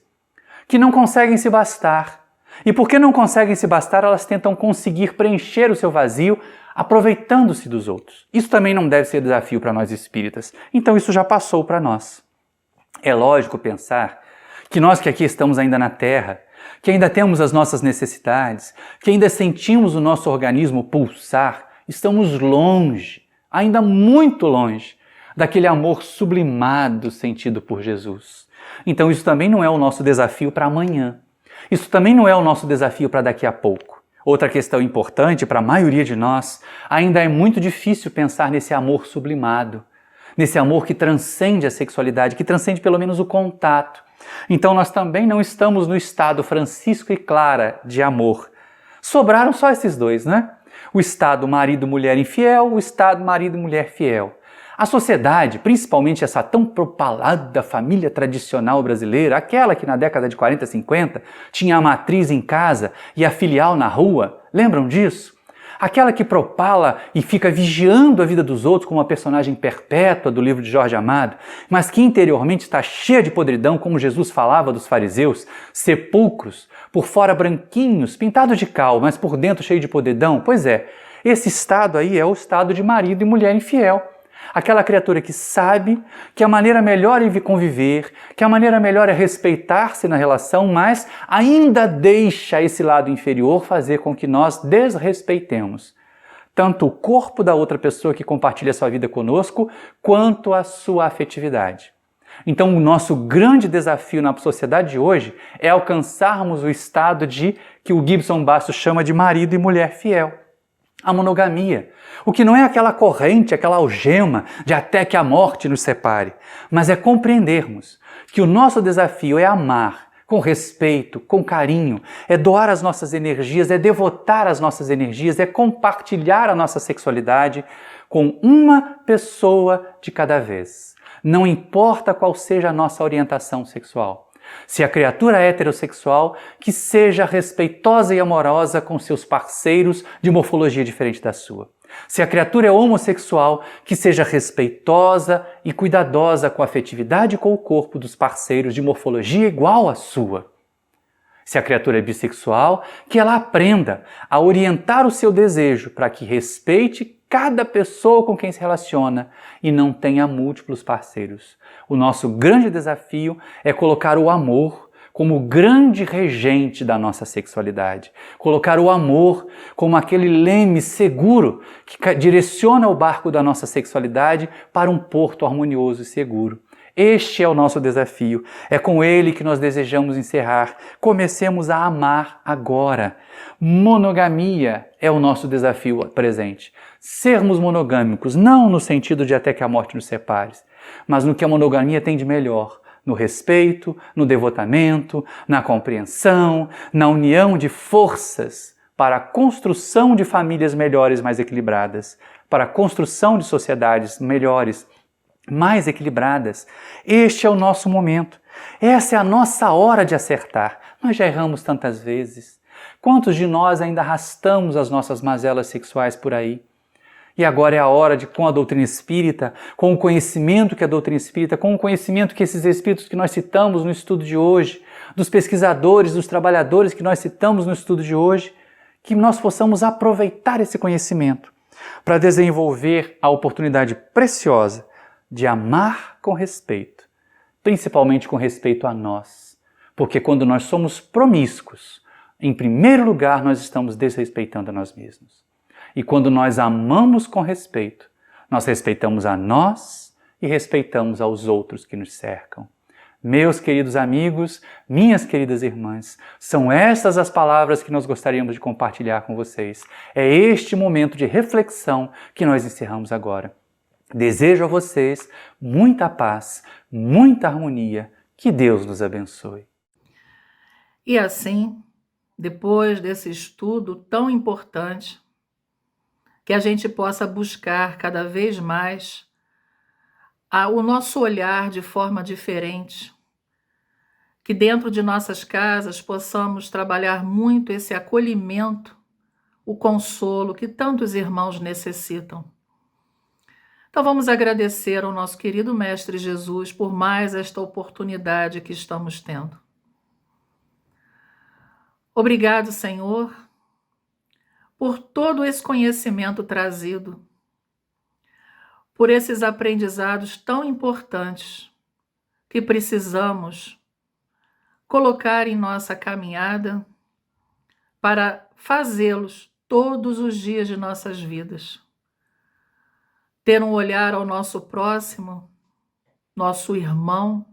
que não conseguem se bastar. E porque não conseguem se bastar, elas tentam conseguir preencher o seu vazio, aproveitando-se dos outros. Isso também não deve ser desafio para nós espíritas. Então isso já passou para nós. É lógico pensar que nós que aqui estamos ainda na Terra, que ainda temos as nossas necessidades, que ainda sentimos o nosso organismo pulsar, estamos longe, ainda muito longe, daquele amor sublimado sentido por Jesus. Então isso também não é o nosso desafio para amanhã. Isso também não é o nosso desafio para daqui a pouco. Outra questão importante para a maioria de nós, ainda é muito difícil pensar nesse amor sublimado, nesse amor que transcende a sexualidade, que transcende pelo menos o contato. Então nós também não estamos no estado Francisco e Clara de amor. Sobraram só esses dois, né? O estado marido-mulher infiel, o estado marido-mulher fiel. A sociedade, principalmente essa tão propalada família tradicional brasileira, aquela que na década de 40, 50 tinha a matriz em casa e a filial na rua, lembram disso? Aquela que propala e fica vigiando a vida dos outros como uma personagem perpétua do livro de Jorge Amado, mas que interiormente está cheia de podridão, como Jesus falava dos fariseus, sepulcros, por fora branquinhos, pintados de cal, mas por dentro cheio de podridão. Pois é, esse estado aí é o estado de marido e mulher infiel. Aquela criatura que sabe que a maneira melhor é conviver, que a maneira melhor é respeitar-se na relação, mas ainda deixa esse lado inferior fazer com que nós desrespeitemos tanto o corpo da outra pessoa que compartilha sua vida conosco, quanto a sua afetividade. Então, o nosso grande desafio na sociedade de hoje é alcançarmos o estado de que o Gibson Bastos chama de marido e mulher fiel. A monogamia, o que não é aquela corrente, aquela algema de até que a morte nos separe, mas é compreendermos que o nosso desafio é amar com respeito, com carinho, é doar as nossas energias, é devotar as nossas energias, é compartilhar a nossa sexualidade com uma pessoa de cada vez. Não importa qual seja a nossa orientação sexual. Se a criatura é heterossexual, que seja respeitosa e amorosa com seus parceiros de morfologia diferente da sua. Se a criatura é homossexual, que seja respeitosa e cuidadosa com a afetividade e com o corpo dos parceiros de morfologia igual à sua. Se a criatura é bissexual, que ela aprenda a orientar o seu desejo para que respeite cada pessoa com quem se relaciona e não tenha múltiplos parceiros. O nosso grande desafio é colocar o amor como grande regente da nossa sexualidade. Colocar o amor como aquele leme seguro que direciona o barco da nossa sexualidade para um porto harmonioso e seguro. Este é o nosso desafio. É com ele que nós desejamos encerrar. Comecemos a amar agora. Monogamia é o nosso desafio presente. Sermos monogâmicos, não no sentido de até que a morte nos separe, mas no que a monogamia tem de melhor. No respeito, no devotamento, na compreensão, na união de forças para a construção de famílias melhores, mais equilibradas, para a construção de sociedades melhores, mais equilibradas. Este é o nosso momento. Essa é a nossa hora de acertar. Nós já erramos tantas vezes. Quantos de nós ainda arrastamos as nossas mazelas sexuais por aí? E agora é a hora de, com a doutrina espírita, com o conhecimento que a doutrina espírita, com o conhecimento que esses espíritos que nós citamos no estudo de hoje, dos pesquisadores, dos trabalhadores que nós citamos no estudo de hoje, que nós possamos aproveitar esse conhecimento para desenvolver a oportunidade preciosa de amar com respeito, principalmente com respeito a nós. Porque quando nós somos promíscuos, em primeiro lugar nós estamos desrespeitando a nós mesmos. E quando nós amamos com respeito, nós respeitamos a nós e respeitamos aos outros que nos cercam. Meus queridos amigos, minhas queridas irmãs, são estas as palavras que nós gostaríamos de compartilhar com vocês. É este momento de reflexão que nós encerramos agora. Desejo a vocês muita paz, muita harmonia. Que Deus nos abençoe. E assim, depois desse estudo tão importante, que a gente possa buscar cada vez mais o nosso olhar de forma diferente, que dentro de nossas casas possamos trabalhar muito esse acolhimento, o consolo que tantos irmãos necessitam. Então vamos agradecer ao nosso querido Mestre Jesus por mais esta oportunidade que estamos tendo. Obrigado, Senhor, por todo esse conhecimento trazido, por esses aprendizados tão importantes que precisamos colocar em nossa caminhada para fazê-los todos os dias de nossas vidas. Ter um olhar ao nosso próximo, nosso irmão,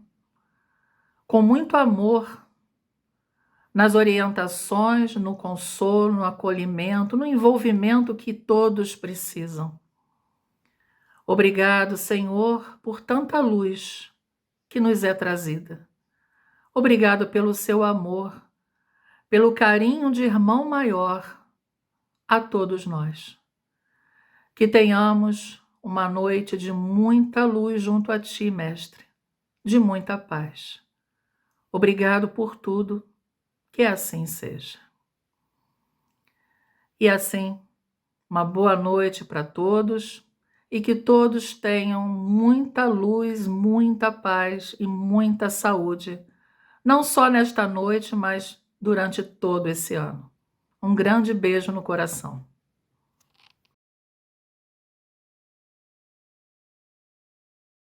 com muito amor, nas orientações, no consolo, no acolhimento, no envolvimento que todos precisam. Obrigado, Senhor, por tanta luz que nos é trazida. Obrigado pelo seu amor, pelo carinho de irmão maior a todos nós. Que tenhamos uma noite de muita luz junto a Ti, Mestre, de muita paz. Obrigado por tudo, que assim seja. E assim, uma boa noite para todos e que todos tenham muita luz, muita paz e muita saúde, não só nesta noite, mas durante todo esse ano. Um grande beijo no coração.